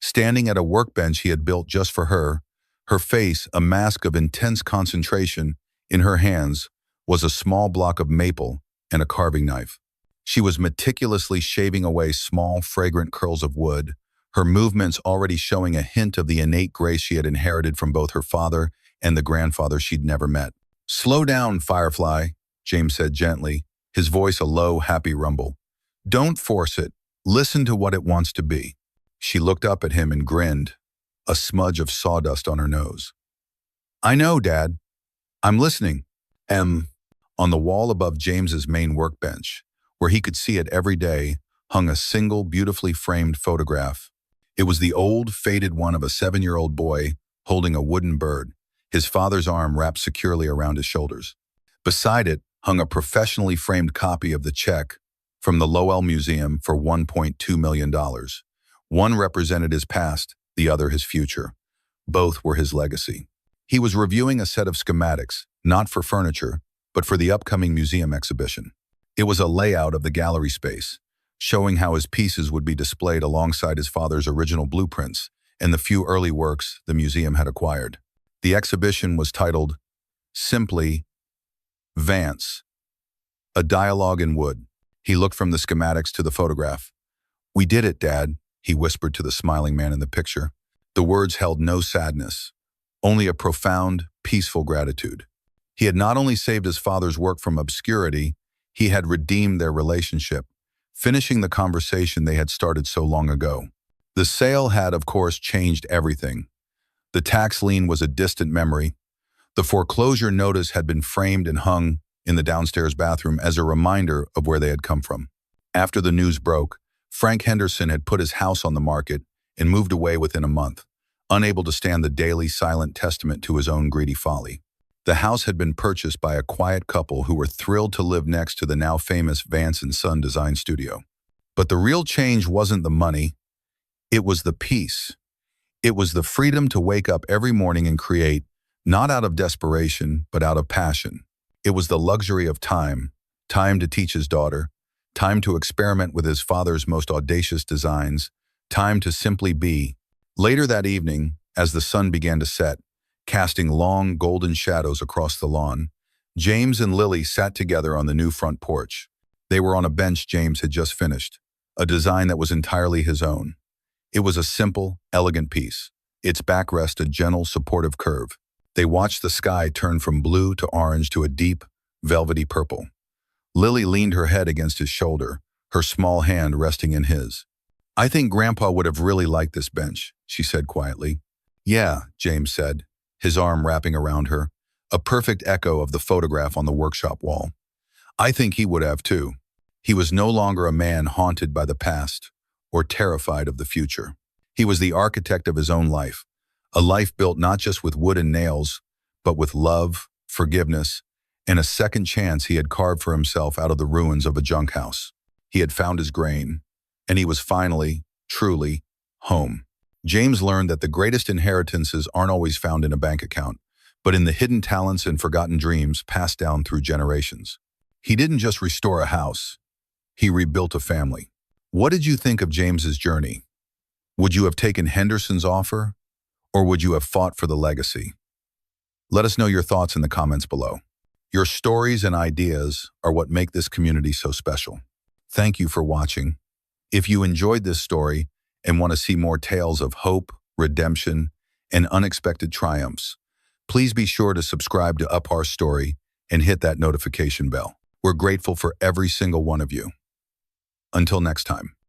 standing at a workbench he had built just for her. Her face, a mask of intense concentration, in her hands was a small block of maple and a carving knife. She was meticulously shaving away small, fragrant curls of wood, her movements already showing a hint of the innate grace she had inherited from both her father and the grandfather she'd never met. "Slow down, Firefly," James said gently, his voice a low, happy rumble. "Don't force it. Listen to what it wants to be." She looked up at him and grinned, a smudge of sawdust on her nose. "I know, Dad. I'm listening." On the wall above James's main workbench, where he could see it every day, hung a single, beautifully framed photograph. It was the old, faded one of a 7-year-old boy holding a wooden bird, his father's arm wrapped securely around his shoulders. Beside it hung a professionally framed copy of the check from the Lowell Museum for $1.2 million. One represented his past, the other his future. Both were his legacy. He was reviewing a set of schematics, not for furniture, but for the upcoming museum exhibition. It was a layout of the gallery space, showing how his pieces would be displayed alongside his father's original blueprints and the few early works the museum had acquired. The exhibition was titled, simply, Vance, a dialogue in wood. He looked from the schematics to the photograph. "We did it, Dad," he whispered to the smiling man in the picture. The words held no sadness, only a profound, peaceful gratitude. He had not only saved his father's work from obscurity, he had redeemed their relationship, finishing the conversation they had started so long ago. The sale had, of course, changed everything. The tax lien was a distant memory. The foreclosure notice had been framed and hung in the downstairs bathroom as a reminder of where they had come from. After the news broke, Frank Henderson had put his house on the market and moved away within a month, unable to stand the daily silent testament to his own greedy folly. The house had been purchased by a quiet couple who were thrilled to live next to the now famous Vance and Son design studio. But the real change wasn't the money. It was the peace. It was the freedom to wake up every morning and create, not out of desperation, but out of passion. It was the luxury of time, time to teach his daughter, time to experiment with his father's most audacious designs, time to simply be. Later that evening, as the sun began to set, casting long golden shadows across the lawn, James and Lily sat together on the new front porch. They were on a bench James had just finished, a design that was entirely his own. It was a simple, elegant piece, its backrest a gentle, supportive curve. They watched the sky turn from blue to orange to a deep, velvety purple. Lily leaned her head against his shoulder, her small hand resting in his. "I think Grandpa would have really liked this bench," she said quietly. "Yeah," James said, his arm wrapping around her, a perfect echo of the photograph on the workshop wall. "I think he would have too." He was no longer a man haunted by the past or terrified of the future. He was the architect of his own life, a life built not just with wood and nails, but with love, forgiveness, and a second chance he had carved for himself out of the ruins of a junk house. He had found his grain, and he was finally, truly, home. James learned that the greatest inheritances aren't always found in a bank account, but in the hidden talents and forgotten dreams passed down through generations. He didn't just restore a house, he rebuilt a family. What did you think of James's journey? Would you have taken Henderson's offer, or would you have fought for the legacy? Let us know your thoughts in the comments below. Your stories and ideas are what make this community so special. Thank you for watching. If you enjoyed this story and want to see more tales of hope, redemption, and unexpected triumphs, please be sure to subscribe to Up Our Story and hit that notification bell. We're grateful for every single one of you. Until next time.